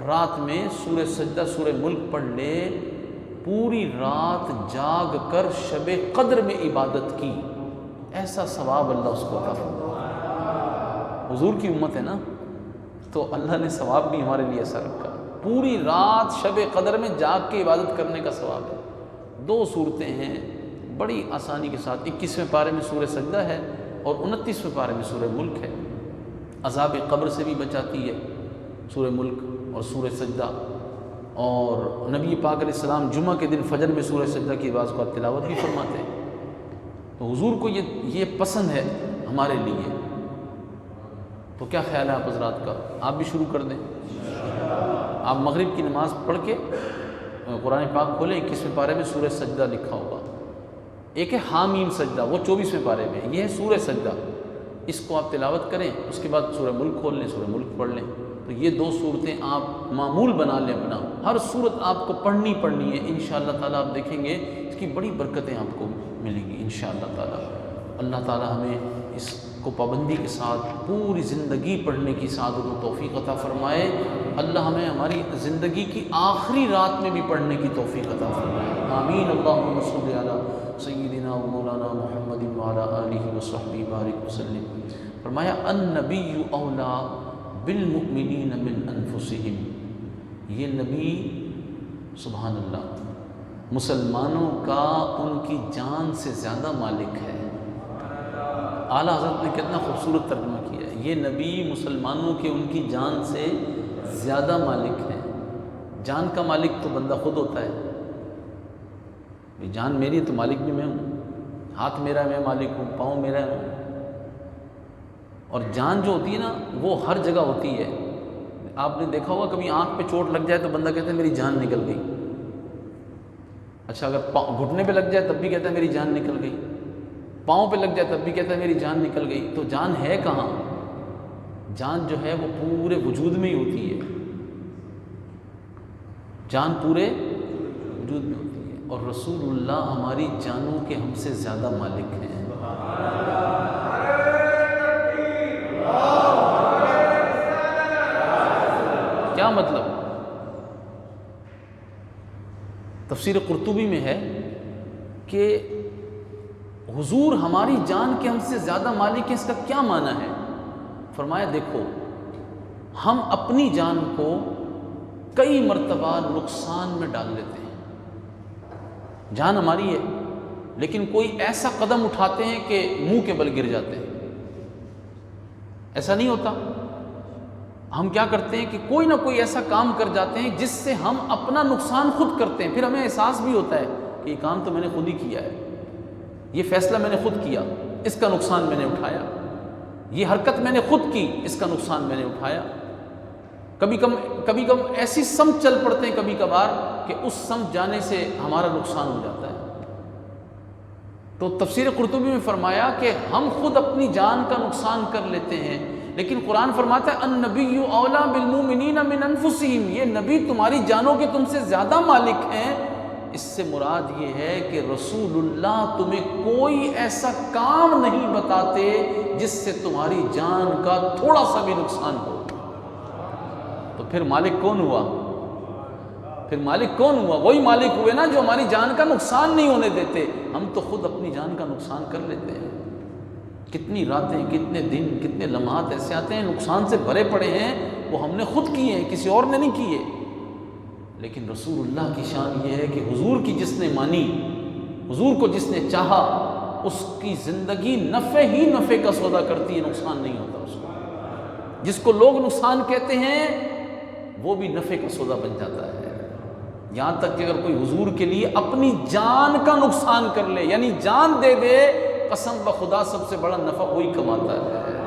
رات میں سورہ سجدہ سورہ ملک پڑھ لے، پوری رات جاگ کر شب قدر میں عبادت کی، ایسا ثواب اللہ اس کو عطا فرمائے. حضور کی امت ہے نا، تو اللہ نے ثواب بھی ہمارے لیے ایسا رکھا. پوری رات شب قدر میں جاگ کے عبادت کرنے کا ثواب ہے. 2 صورتیں ہیں بڑی آسانی کے ساتھ. 21ویں پارے میں سورہ سجدہ ہے اور 29ویں پارے میں سورہ ملک ہے. عذاب قبر سے بھی بچاتی ہے سورہ ملک اور سورہ سجدہ. اور نبی پاک علیہ السلام جمعہ کے دن فجر میں سورہ سجدہ کی بعض کو تلاوت بھی فرماتے ہیں. تو حضور کو یہ پسند ہے ہمارے لیے. تو کیا خیال ہے آپ حضرات کا؟ آپ بھی شروع کر دیں. آپ مغرب کی نماز پڑھ کے قرآن پاک کھولیں، 21ویں پارے میں سورہ سجدہ لکھا ہوگا. ایک ہے حامیم سجدہ، وہ 24ویں پارے میں. یہ ہے سورہ سجدہ، اس کو آپ تلاوت کریں. اس کے بعد سورہ ملک کھول لیں، سورہ ملک پڑھ لیں. تو یہ 2 صورتیں آپ معمول بنا لیں اپنا. ہر صورت آپ کو پڑھنی ہے. انشاءاللہ تعالیٰ آپ دیکھیں گے اس کی بڑی برکتیں آپ کو ملیں گی انشاءاللہ تعالیٰ. اللہ تعالیٰ ہمیں اس کو پابندی کے ساتھ پوری زندگی پڑھنے کی سعادت و توفیق عطا فرمائے. اللہ ہمیں ہماری زندگی کی آخری رات میں بھی پڑھنے کی توفیق عطا فرمائے. آمین. اللہم صلی علی سیدنا و مولانا محمد وعلی آلہ وصحبہ بارک وسلم. فرمایا النبی اولا بالمؤمنین من انفسہم. یہ نبی سبحان اللہ مسلمانوں کا ان کی جان سے زیادہ مالک ہے. اعلیٰ حضرت نے کتنا خوبصورت ترجمہ کیا ہے. یہ نبی مسلمانوں کے ان کی جان سے زیادہ مالک ہے. جان کا مالک تو بندہ خود ہوتا ہے. جان میری ہے تو مالک بھی میں ہوں. ہاتھ میرا ہے میں مالک ہوں، پاؤں میرا ہے. اور جان جو ہوتی ہے نا وہ ہر جگہ ہوتی ہے. آپ نے دیکھا ہوگا کبھی آنکھ پہ چوٹ لگ جائے تو بندہ کہتا ہے میری جان نکل گئی. اچھا اگر گھٹنے پہ لگ جائے تب بھی کہتا ہے میری جان نکل گئی. پاؤں پہ لگ جائے تب بھی کہتا ہے میری جان نکل گئی. تو جان ہے کہاں؟ جان جو ہے وہ پورے وجود میں ہی ہوتی ہے. جان پورے وجود میں ہوتی ہے. اور رسول اللہ ہماری جانوں کے ہم سے زیادہ مالک ہیں. کیا مطلب؟ تفسیر قرطبی میں ہے کہ حضور ہماری جان کے ہم سے زیادہ مالک ہیں. اس کا کیا معنی ہے؟ فرمایا دیکھو، ہم اپنی جان کو کئی مرتبہ نقصان میں ڈال لیتے ہیں. جان ہماری ہے لیکن کوئی ایسا قدم اٹھاتے ہیں کہ منہ کے بل گر جاتے ہیں. ایسا نہیں ہوتا؟ ہم کیا کرتے ہیں کہ کوئی نہ کوئی ایسا کام کر جاتے ہیں جس سے ہم اپنا نقصان خود کرتے ہیں. پھر ہمیں احساس بھی ہوتا ہے کہ یہ کام تو میں نے خود ہی کیا ہے، یہ فیصلہ میں نے خود کیا، اس کا نقصان میں نے اٹھایا، یہ حرکت میں نے خود کی، اس کا نقصان میں نے اٹھایا. کبھی کم ایسی سمت چل پڑتے ہیں کبھی کبھار کہ اس سمت جانے سے ہمارا نقصان ہو جاتا ہے. تو تفسیر قرطبی میں فرمایا کہ ہم خود اپنی جان کا نقصان کر لیتے ہیں. لیکن قرآن فرماتا ہے النبی اولا بالمؤمنین من انفسہم. یہ نبی تمہاری جانوں کے تم سے زیادہ مالک ہیں اس سے مراد یہ ہے کہ رسول اللہ تمہیں کوئی ایسا کام نہیں بتاتے جس سے تمہاری جان کا تھوڑا سا بھی نقصان ہو۔ تو پھر مالک کون ہوا؟ پھر مالک کون ہوا؟ وہی مالک ہوئے نا جو ہماری جان کا نقصان نہیں ہونے دیتے۔ ہم تو خود اپنی جان کا نقصان کر لیتے ہیں۔ کتنی راتیں، کتنے دن، کتنے لمحات ایسے آتے ہیں نقصان سے بھرے پڑے ہیں، وہ ہم نے خود کیے ہیں، کسی اور نے نہیں کیے۔ لیکن رسول اللہ کی شان یہ ہے کہ حضور کی جس نے مانی، حضور کو جس نے چاہا، اس کی زندگی نفع ہی نفع کا سودا کرتی ہے، نقصان نہیں ہوتا اس کو۔ جس کو لوگ نقصان کہتے ہیں وہ بھی نفع کا سودا بن جاتا ہے۔ یہاں تک کہ اگر کوئی حضور کے لیے اپنی جان کا نقصان کر لے، یعنی جان دے دے، قسم بخدا سب سے بڑا نفع وہی کماتا ہے۔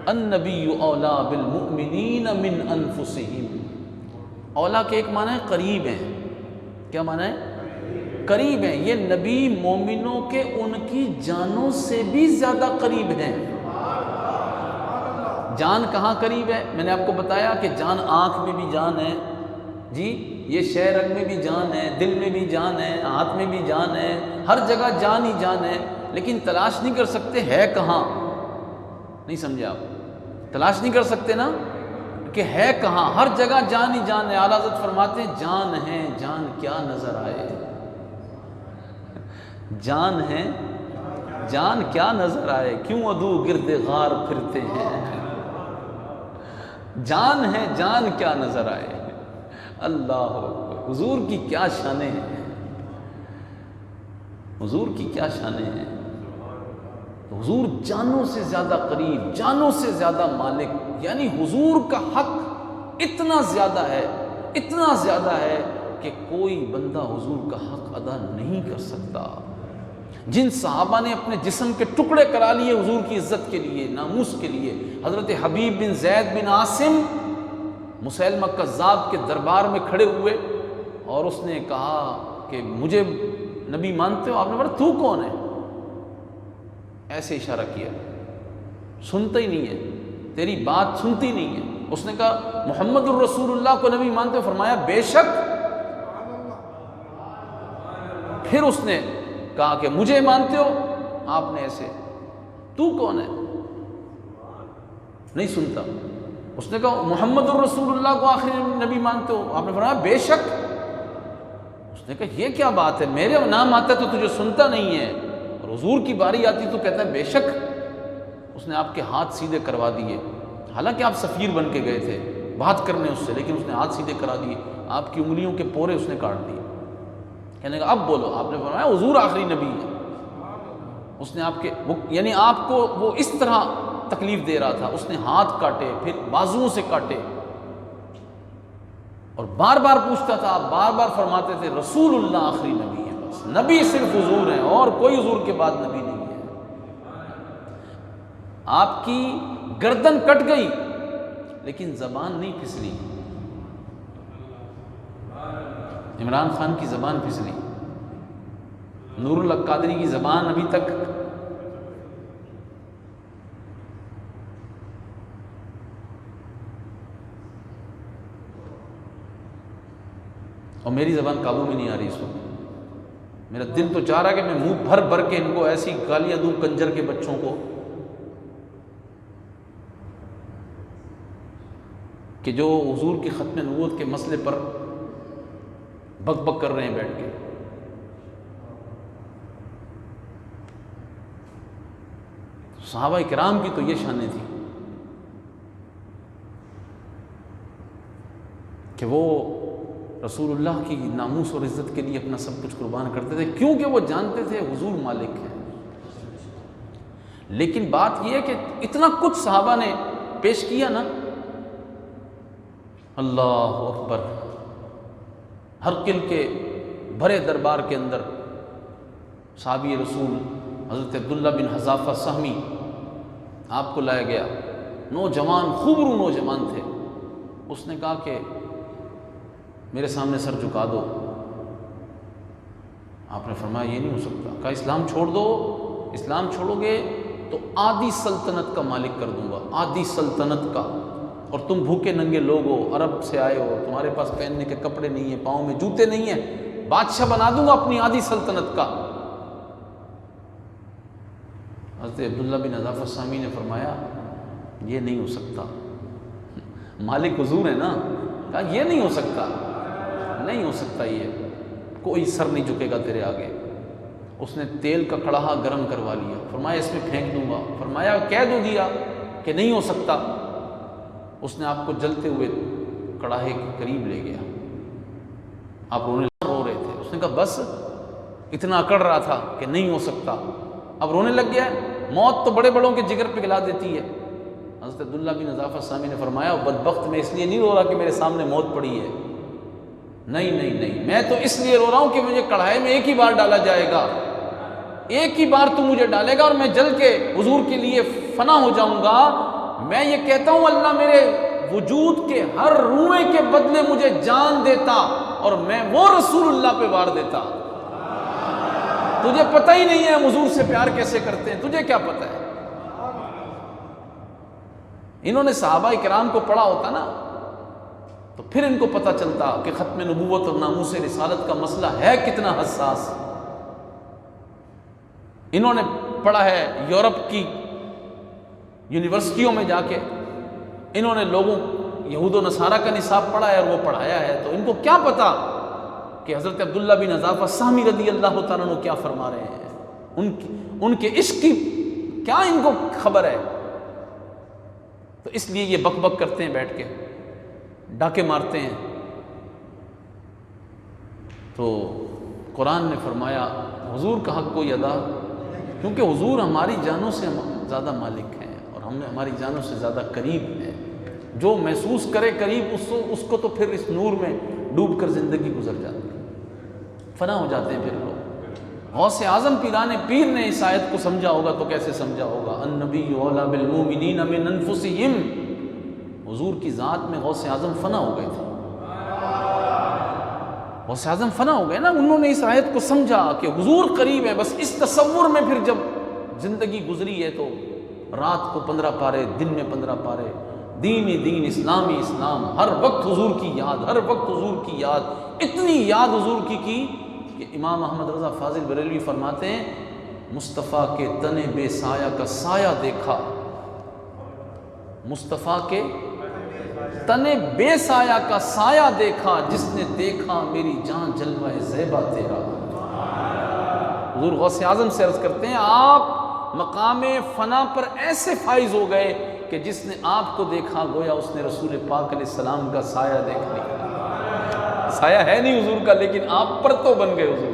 النبی اولا بالمؤمنین من انفسہم۔ اولا کے ایک معنی ہے قریب ہیں۔ کیا معنی ہے؟ قریب ہیں۔ یہ نبی مومنوں کے ان کی جانوں سے بھی زیادہ قریب ہیں۔ جان کہاں قریب ہے؟ میں نے آپ کو بتایا کہ جان آنکھ میں بھی جان ہے، جی یہ شہ رگ میں بھی جان ہے، دل میں بھی جان ہے، ہاتھ میں بھی جان ہے، ہر جگہ جان ہی جان ہے، لیکن تلاش نہیں کر سکتے ہے کہاں۔ نہیں سمجھے آپ؟ تلاش نہیں کر سکتے نا کہ ہے کہاں، ہر جگہ جان ہی جان ہے۔ اعلیٰ حضرت فرماتے ہیں جان ہے، جان کیا نظر آئے، جان ہے، جان کیا نظر آئے، کیوں عدو گرد غار پھرتے ہیں۔ جان ہے، جان کیا نظر آئے۔ اللہ اکبر، حضور کی کیا شانیں ہیں، حضور کی کیا شانیں ہیں۔ حضور جانوں سے زیادہ قریب، جانوں سے زیادہ مالک، یعنی حضور کا حق اتنا زیادہ ہے، اتنا زیادہ ہے کہ کوئی بندہ حضور کا حق ادا نہیں کر سکتا۔ جن صحابہ نے اپنے جسم کے ٹکڑے کرا لیے حضور کی عزت کے لیے، ناموس کے لیے، حضرت حبیب بن زید بن عاصم مسیلمہ کذاب کے دربار میں کھڑے ہوئے اور اس نے کہا کہ مجھے نبی مانتے ہو؟ آپ نے بولا تو کون ہے؟ ایسے اشارہ کیا، سنتا ہی نہیں ہے، تیری بات سنتی نہیں ہے۔ اس نے کہا محمد الرسول اللہ کو نبی مانتے ہو؟ فرمایا بے شک۔ پھر اس نے کہا کہ مجھے مانتے ہو؟ آپ نے ایسے، تو کون ہے؟ نہیں سنتا۔ اس نے کہا محمد الرسول اللہ کو آخری نبی مانتے ہو؟ آپ نے فرمایا بے شک۔ اس نے کہا یہ کیا بات ہے، میرے نام آتا ہے تو تجھے سنتا نہیں ہے، اور حضور کی باری آتی تو کہتا ہے بے شک۔ اس نے آپ کے ہاتھ سیدھے کروا دیے، حالانکہ آپ سفیر بن کے گئے تھے بات کرنے اس سے، لیکن اس نے ہاتھ سیدھے کرا دیے، آپ کی انگلیوں کے پورے اس نے کاٹ دیے۔ کہنے کا اب بولو۔ آپ نے فرمایا حضور آخری نبی ہے۔ اس نے آپ کے یعنی آپ کو وہ اس طرح تکلیف دے رہا تھا، اس نے ہاتھ کاٹے، پھر بازوؤں سے کاٹے، اور بار بار پوچھتا تھا، آپ بار بار فرماتے تھے رسول اللہ آخری نبی ہے، بس نبی صرف حضور ہیں اور کوئی حضور کے بعد نبی نہیں ہے۔ آپ کی گردن کٹ گئی لیکن زبان نہیں پھسلی۔ عمران خان کی زبان پھسلی، نور اللہ قادری کی زبان ابھی تک، اور میری زبان قابو میں نہیں آ رہی اس وقت۔ میرا دل تو چاہ رہا ہے کہ میں منہ بھر بھر کے ان کو ایسی گالیاں دوں، کنجر کے بچوں کو، کہ جو حضور کی ختم نبوت کے مسئلے پر بک بک کر رہے ہیں بیٹھ کے۔ صحابہ کرام کی تو یہ شانیں تھی کہ وہ رسول اللہ کی ناموس اور عزت کے لیے اپنا سب کچھ قربان کرتے تھے، کیونکہ وہ جانتے تھے حضور مالک ہیں۔ لیکن بات یہ ہے کہ اتنا کچھ صحابہ نے پیش کیا نا، اللہ اکبر، ہرقل کے بھرے دربار کے اندر صحابی رسول حضرت عبداللہ بن حذافہ سہمی آپ کو لایا گیا، نوجوان، خوبرو نوجوان تھے۔ اس نے کہا کہ میرے سامنے سر جھکا دو۔ آپ نے فرمایا یہ نہیں ہو سکتا۔ کہا اسلام چھوڑ دو، اسلام چھوڑو گے تو آدھی سلطنت کا مالک کر دوں گا، آدھی سلطنت کا، اور تم بھوکے ننگے لوگ ہو، عرب سے آئے ہو، تمہارے پاس پہننے کے کپڑے نہیں ہیں، پاؤں میں جوتے نہیں ہیں، بادشاہ بنا دوں گا اپنی آدھی سلطنت کا۔ حضرت عبداللہ بن حذافہ السہمی نے فرمایا یہ نہیں ہو سکتا، مالک حضور ہے نا، کہا یہ نہیں ہو سکتا، نہیں ہو سکتا، یہ کوئی سر نہیں جھکے گا تیرے آگے۔ اس نے تیل کا کڑاہا گرم کروا لیا، فرمایا اس میں پھینک دوں گا، فرمایا کہہ دو دیا کہ نہیں ہو سکتا۔ اس نے آپ کو جلتے ہوئے کڑاہے کے قریب لے گیا، آپ رو رہے تھے، اس نے کہا بس، اتنا اکڑ رہا تھا کہ نہیں ہو سکتا، اب رونے لگ گیا ہے، موت تو بڑے بڑوں کے جگر پگھلا دیتی ہے۔ حضرت عبداللہ بن حذافہ السہمی نے فرمایا بدبخت میں اس لیے نہیں رو رہا کہ میرے سامنے موت پڑی ہے، نہیں نہیں نہیں، میں تو اس لیے رو رہا ہوں کہ مجھے کڑھائی میں ایک ہی بار ڈالا جائے گا، ایک ہی بار تو مجھے ڈالے گا اور میں جل کے حضور کے لیے فنا ہو جاؤں گا۔ میں یہ کہتا ہوں اللہ میرے وجود کے ہر روئے کے بدلے مجھے جان دیتا اور میں وہ رسول اللہ پہ وار دیتا۔ تجھے پتہ ہی نہیں ہے ہم حضور سے پیار کیسے کرتے ہیں، تجھے کیا پتہ ہے؟ انہوں نے صحابہ کرام کو پڑھا ہوتا نا تو پھر ان کو پتہ چلتا کہ ختم نبوت اور ناموس رسالت کا مسئلہ ہے کتنا حساس۔ انہوں نے پڑھا ہے یورپ کی یونیورسٹیوں میں جا کے، انہوں نے لوگوں یہود و نصارہ کا نصاب پڑھا ہے اور وہ پڑھایا ہے، تو ان کو کیا پتا کہ حضرت عبداللہ بن حذافہ السہمی رضی اللہ تعالیٰ عنہ کیا فرما رہے ہیں، ان کے عشق کی کیا ان کو خبر ہے؟ تو اس لیے یہ بک بک کرتے ہیں، بیٹھ کے ڈاکے مارتے ہیں۔ تو قرآن نے فرمایا حضور کا حق کوئی ادا، کیونکہ حضور ہماری جانوں سے زیادہ مالک ہیں اور ہم ہماری جانوں سے زیادہ قریب ہیں۔ جو محسوس کرے قریب اس کو تو پھر اس نور میں ڈوب کر زندگی گزر جاتی ہے، فنا ہو جاتے ہیں پھر لوگ۔ غوث اعظم پیران پیر نے اس آیت کو سمجھا ہوگا تو کیسے سمجھا ہوگا، النبی اولیٰ بالمؤمنین من انفسہم، حضور کی ذات میں غوث اعظم فنا ہو گئے تھے، غوث اعظم فنا ہو گئے نا۔ انہوں نے اس آیت کو سمجھا کہ حضور قریب ہے، بس اس تصور میں پھر جب زندگی گزری ہے تو رات کو 15 پارے، دن میں 15 پارے، دین دین، اسلامی اسلام، ہر وقت حضور کی یاد، ہر وقت حضور کی یاد، اتنی یاد حضور کی کہ امام احمد رضا فاضل بریلوی فرماتے ہیں مصطفیٰ کے تن بے سایہ کا سایہ دیکھا، مصطفیٰ کے تن بے سایہ کا سایہ دیکھا، جس نے دیکھا میری جان جلوہ زیبا تیرا۔ حضور غوث اعظم سے عرض کرتے ہیں آپ مقام فنا پر ایسے فائز ہو گئے کہ جس نے آپ کو دیکھا گویا اس نے رسول پاک علیہ السلام کا سایہ دیکھ لیا۔ سایہ ہے نہیں حضور کا لیکن آپ پر تو بن گئے حضور۔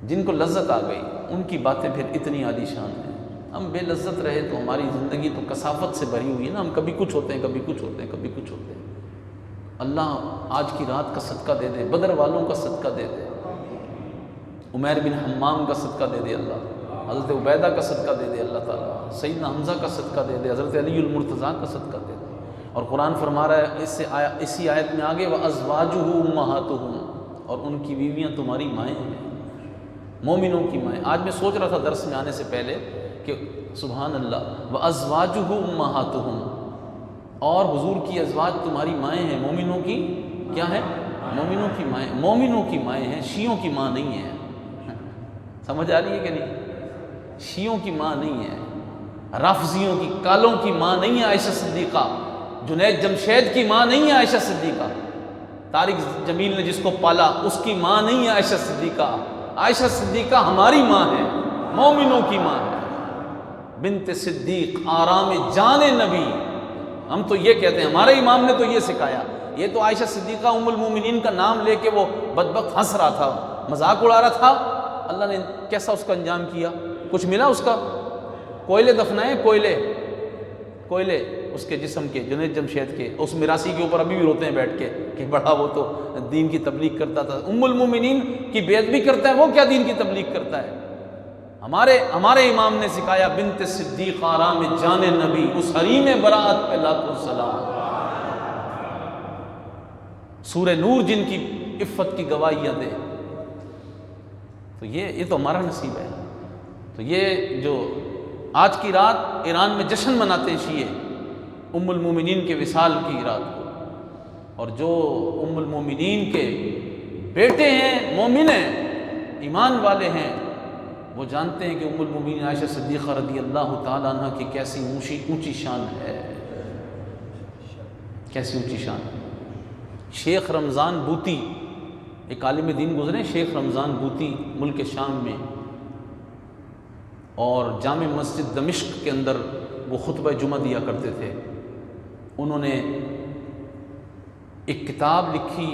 جن کو لذت آ گئی ان کی باتیں پھر اتنی عالی شان ہیں۔ ہم بے لذت رہے تو ہماری زندگی تو کثافت سے بھری ہوئی ہے نا، ہم کبھی کچھ ہوتے ہیں، کبھی کچھ ہوتے ہیں، کبھی کچھ ہوتے ہیں۔ اللہ آج کی رات کا صدقہ دے دے، بدر والوں کا صدقہ دے دے، عمیر بن حمام کا صدقہ دے دے اللہ، حضرت عبیدہ کا صدقہ دے دے اللہ تعالیٰ، سیدنا حمزہ کا صدقہ دے دے، حضرت علی المرتضیٰ کا صدقہ دے دے۔ اور قرآن فرما رہا ہے اسی آیت میں آگے وَأَزْوَاجُهُ أُمَّهَاتُهُمْ، اور ان کی بیویاں تمہاری مائیں ہیں، مومنوں کی مائیں۔ آج میں سوچ رہا تھا درس میں آنے سے پہلے کہ سبحان اللہ، وَأَزْوَاجُهُ أُمَّهَاتُهُمْ، اور حضور کی ازواج تمہاری مائیں ہیں، مومنوں کی کیا ہے؟ مومنوں کی مائیں، مومنوں کی مائیں ہیں، شیعوں کی ماں نہیں ہے۔ سمجھ آ رہی ہے کہ نہیں؟ شیعوں کی ماں نہیں ہے، رافضیوں کی، کالوں کی ماں نہیں ہے عائشہ صدیقہ، جنید جمشید کی ماں نہیں ہے عائشہ صدیقہ، طارق جمیل نے جس کو پالا اس کی ماں نہیں ہے عائشہ صدیقہ۔ عائشہ صدیقہ ہماری ماں ہے، مومنوں کی ماں ہے، بنت صدیق آرام جان نبی۔ ہم تو یہ کہتے ہیں، ہمارے امام نے تو یہ سکھایا، یہ تو عائشہ صدیقہ ام المومنین کا نام لے کے وہ بدبخت ہنس رہا تھا، مذاق اڑا رہا تھا۔ اللہ نے کیسا اس کا انجام کیا؟ کچھ ملا اس کا؟ کوئلے دفنائے، کوئلے اس کے جسم کے، جنید جمشید کے، اس میراثی کے اوپر ابھی بھی روتے ہیں بیٹھ کے کہ بڑا وہ تو دین کی تبلیغ کرتا تھا، ام المومنین کی بے ادبی کرتا ہے، وہ کیا دین کی تبلیغ کرتا ہے؟ ہمارے امام نے سکھایا بنت صدیق آرام جان نبی، اس حریم براعت پہ لاکھوں سلام۔ سورہ نور جن کی عفت کی گواہیاں دے، تو یہ تو ہمارا نصیب ہے۔ تو یہ جو آج کی رات ایران میں جشن مناتے ہیں شیعہ ام المومنین کے وصال کی رات کو، اور جو ام المومنین کے بیٹے ہیں، مومن ہیں، ایمان والے ہیں، وہ جانتے ہیں کہ ام المومنین عائشہ صدیقہ رضی اللہ تعالیٰ عنہ کی کیسی اونچی شان ہے، کیسی اونچی شان ہے۔ شیخ رمضان بوطی، ایک عالم دین گزرے، شیخ رمضان بوطی، ملک شام میں، اور جامع مسجد دمشق کے اندر وہ خطبہ جمعہ دیا کرتے تھے۔ انہوں نے ایک کتاب لکھی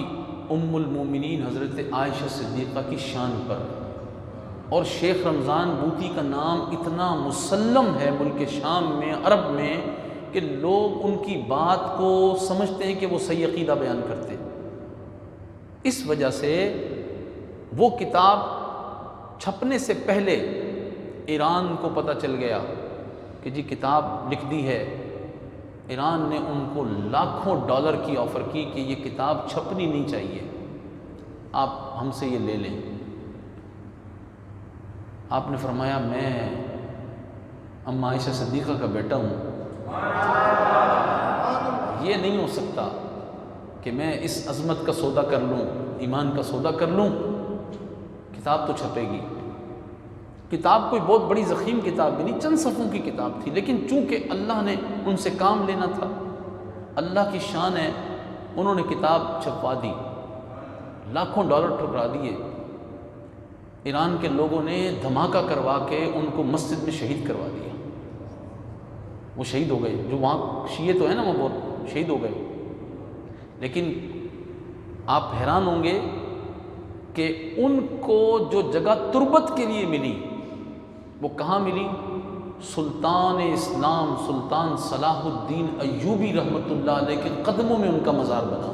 ام المومنین حضرت عائشہ صدیقہ کی شان پر، اور شیخ رمضان بوطی کا نام اتنا مسلم ہے ملک شام میں، عرب میں، کہ لوگ ان کی بات کو سمجھتے ہیں کہ وہ صحیح عقیدہ بیان کرتے ہیں۔ اس وجہ سے وہ کتاب چھپنے سے پہلے ایران کو پتہ چل گیا کہ جی کتاب لکھ دی ہے۔ ایران نے ان کو لاکھوں ڈالر کی آفر کی کہ یہ کتاب چھپنی نہیں چاہیے، آپ ہم سے یہ لے لیں۔ آپ نے فرمایا میں اما عائشہ صدیقہ کا بیٹا ہوں، یہ نہیں ہو سکتا کہ میں اس عظمت کا سودا کر لوں، ایمان کا سودا کر لوں، کتاب تو چھپے گی۔ کتاب کوئی بہت بڑی ضخیم کتاب بھی نہیں، چند صفحوں کی کتاب تھی، لیکن چونکہ اللہ نے ان سے کام لینا تھا، اللہ کی شان ہے، انہوں نے کتاب چھپوا دی، لاکھوں ڈالر ٹھکرا دیے۔ ایران کے لوگوں نے دھماکہ کروا کے ان کو مسجد میں شہید کروا دیا، وہ شہید ہو گئے۔ جو وہاں شیعہ تو ہے نا، وہ بہت شہید ہو گئے۔ لیکن آپ حیران ہوں گے کہ ان کو جو جگہ تربت کے لیے ملی وہ کہاں ملی؟ سلطان اسلام سلطان صلاح الدین ایوبی رحمۃ اللہ علیہ کے قدموں میں ان کا مزار بنا،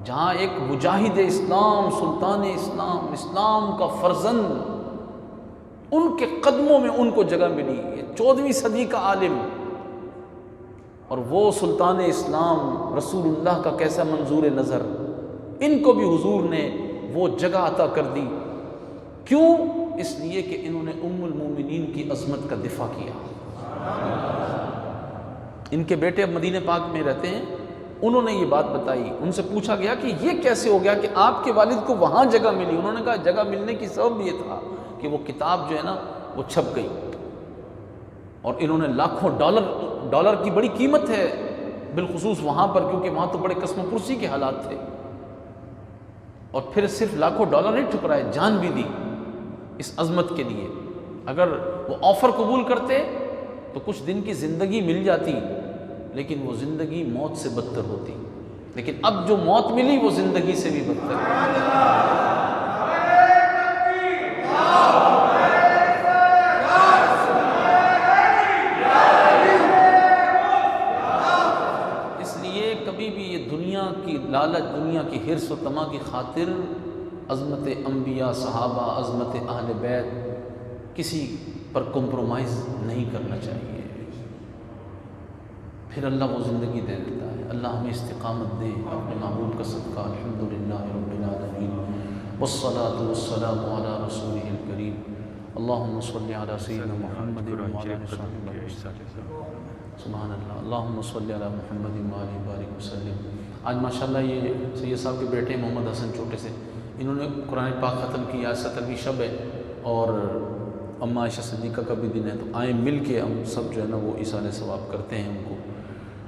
جہاں ایک مجاہد اسلام، سلطان اسلام، اسلام کا فرزند، ان کے قدموں میں ان کو جگہ ملی۔ یہ 14ویں صدی کا عالم، اور وہ سلطان اسلام رسول اللہ کا کیسا منظور نظر، ان کو بھی حضور نے وہ جگہ عطا کر دی۔ کیوں؟ اس لیے کہ انہوں نے ام المومنین کی عظمت کا دفاع کیا۔ ان کے بیٹے اب مدینہ پاک میں رہتے ہیں، انہوں نے یہ بات بتائی، ان سے پوچھا گیا کہ یہ کیسے ہو گیا کہ آپ کے والد کو وہاں جگہ ملی؟ انہوں نے کہا جگہ ملنے کی سبب یہ تھا کہ وہ کتاب جو ہے نا وہ چھپ گئی، اور انہوں نے لاکھوں ڈالر کی بڑی قیمت ہے بالخصوص وہاں پر، کیونکہ وہاں تو بڑے قسم پرسی کے حالات تھے، اور پھر صرف لاکھوں ڈالر نہیں ٹھکرائے، جان بھی دی اس عظمت کے لیے۔ اگر وہ آفر قبول کرتے تو کچھ دن کی زندگی مل جاتی، لیکن وہ زندگی موت سے بدتر ہوتی، لیکن اب جو موت ملی وہ زندگی سے بھی بدتر ہے۔ کبھی بھی یہ دنیا کی لالچ، دنیا کی حرص و طمع کی خاطر عظمت انبیاء، صحابہ، عظمت اہل بیت کسی پر کمپرومائز نہیں کرنا چاہیے، پھر اللہ وہ زندگی دے دیتا ہے۔ اللہ ہمیں استقامت دے اپنے محبوب کا صدقہ۔ الحمدللہ رب العالمین، والصلاة والسلام علی رسولہ الکریم، اللہم صلی علی سیدنا محمد وعلی آلہ سبحان اللہ، اللہم صلی علی محمد وآلہ بارک وسلم۔ آج ماشاءاللہ یہ سید صاحب کے بیٹے محمد حسن چھوٹے سے، انہوں نے قرآن پاک ختم کیا، 17ویں شب ہے اور اما عائشہ صدیقہ کا بھی دن ہے، تو آئیں مل کے ہم سب جو ہے نا وہ ایصال ثواب کرتے ہیں ان کو۔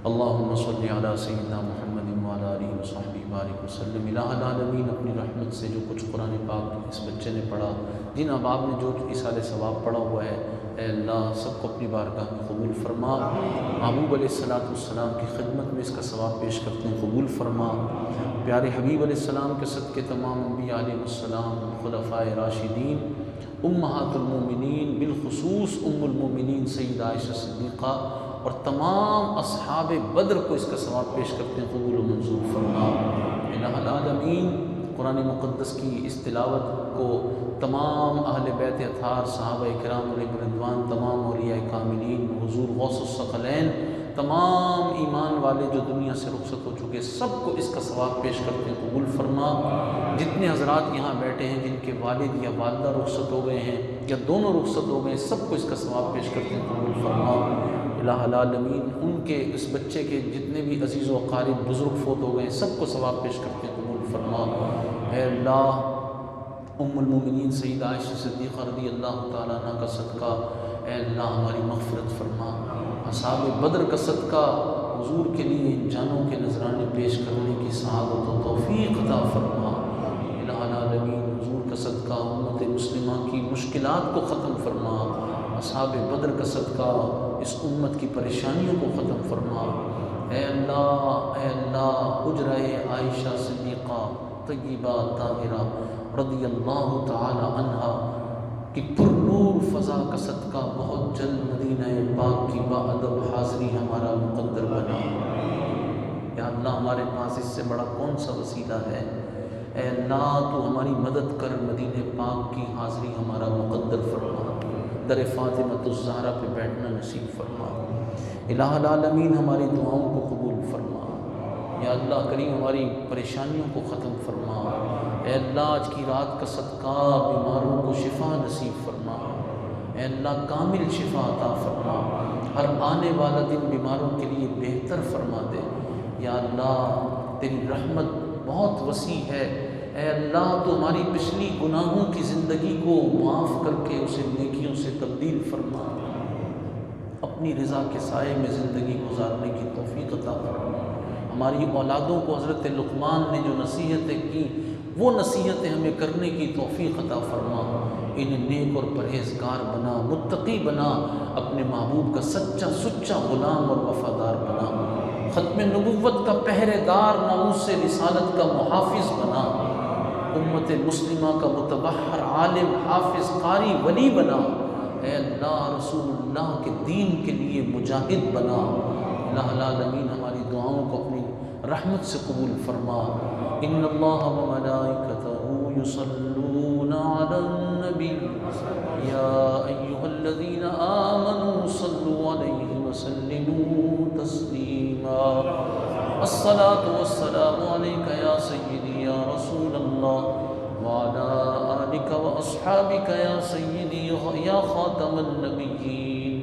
اللہم صلی علی سیدنا محمد وعلی آلہ وصحبہ بارک وسلم۔ الہ العالمین اپنی رحمت سے جو کچھ قرآن پاک اس بچے نے پڑھا، جن احباب نے جو ایصال ثواب پڑھا ہوا ہے، اے اللہ سب کو اپنی بارگاہ میں قبول فرما۔ محبوب علیہ السلام کی خدمت میں اس کا ثواب پیش کرتے ہیں، قبول فرما۔ پیارے حبیب علیہ السلام کے صدقے تمام انبیاء علیہ السلام، خلفائے راشدین، امہات المومنین، بالخصوص ام المومنین سیدہ عائشہ صدیقہ اور تمام اصحاب بدر کو اس کا ثواب پیش کرتے ہیں، قبول و منظور فرما۔ الہ العالمین قرآن مقدس کی اس تلاوت کو تمام اہل بیت اطہار، صحابہ کرام علیہ رضوان، تمام اولیاء کاملین، حضور غوث الثقلین، تمام ایمان والے جو دنیا سے رخصت ہو چکے، سب کو اس کا ثواب پیش کرتے ہیں، قبول فرما۔ جتنے حضرات یہاں بیٹھے ہیں جن کے والد یا والدہ رخصت ہو گئے ہیں یا دونوں رخصت ہو گئے، سب کو اس کا ثواب پیش کرتے ہیں، قبول فرما۔ الہ العالمین ان کے اس بچے کے جتنے بھی عزیز و اقارب بزرگ فوت ہو گئے سب کو ثواب پیش کرتے قبول فرما۔ اے اللہ ام المومنین سیدہ عائشہ صدیقہ رضی اللہ تعالیٰ عنہ کا صدقہ اے اللہ ہماری مغفرت فرما۔ اصحاب بدر کا صدقہ حضور کے لیے ان جانوں کے نذرانے پیش کرنے کی سعادت و توفیق عطا فرما۔ الہ العالمین حضور کا صدقہ امت مسلمہ کی مشکلات کو ختم فرما۔ اصحاب بدر کا صدقہ اس امت کی پریشانیوں کو ختم فرما۔ اے اللہ حجرہ عائشہ صدیقہ طیبہ طاہرہ رضی اللہ تعالی عنہا کی پر نور فضا کا صدقہ بہت جلد مدینہ پاک کی باادب حاضری ہمارا مقدر بنا۔ یا اللہ ہمارے پاس اس سے بڑا کون سا وسیلہ ہے؟ اے اللہ تو ہماری مدد کر، مدینہ پاک کی حاضری ہمارا مقدر فرما، در فاطمۃ الزہرا پہ بیٹھنا نصیب فرما۔ الہ العالمین ہماری دعاؤں کو قبول فرما۔ یا اللہ کریم ہماری پریشانیوں کو ختم فرما۔ اے اللہ آج کی رات کا صدقہ بیماروں کو شفا نصیب فرما۔ اے اللہ کامل شفا عطا فرما، ہر آنے والا دن بیماروں کے لیے بہتر فرما دے۔ یا اللہ تیری رحمت بہت وسیع ہے، اے اللہ تو ہماری پچھلی گناہوں کی زندگی کو معاف کر کے اسے نیکیوں سے تبدیل فرما، اپنی رضا کے سائے میں زندگی گزارنے کی توفیق عطا فرما۔ ہماری اولادوں کو حضرت لقمان نے جو نصیحتیں کی وہ نصیحتیں ہمیں کرنے کی توفیق عطا فرما، انہیں نیک اور پرہیزگار بنا، متقی بنا، اپنے محبوب کا سچا غلام اور وفادار بنا، ختم نبوت کا پہرے دار، ناموس رسالت کا محافظ بنا، امت مسلمہ کا متبحر عالم حافظ قاری ولی بنا۔ اے اللہ رسول اللہ کے دین کے لیے مجاہد بنا۔ الہ العالمین ہماری دعاؤں کو اپنی رحمت سے قبول فرما۔ ان اللہ و ملائکتہ یصلون علی النبی یا ایہا الذین آمنوا صلوا علیہ وسلموا تسلیما۔ الصلاة والسلام علیک یا سیدی یا رسول اللہ وعلی آلک و اصحابک یا سیدی یا خاتم النبیین۔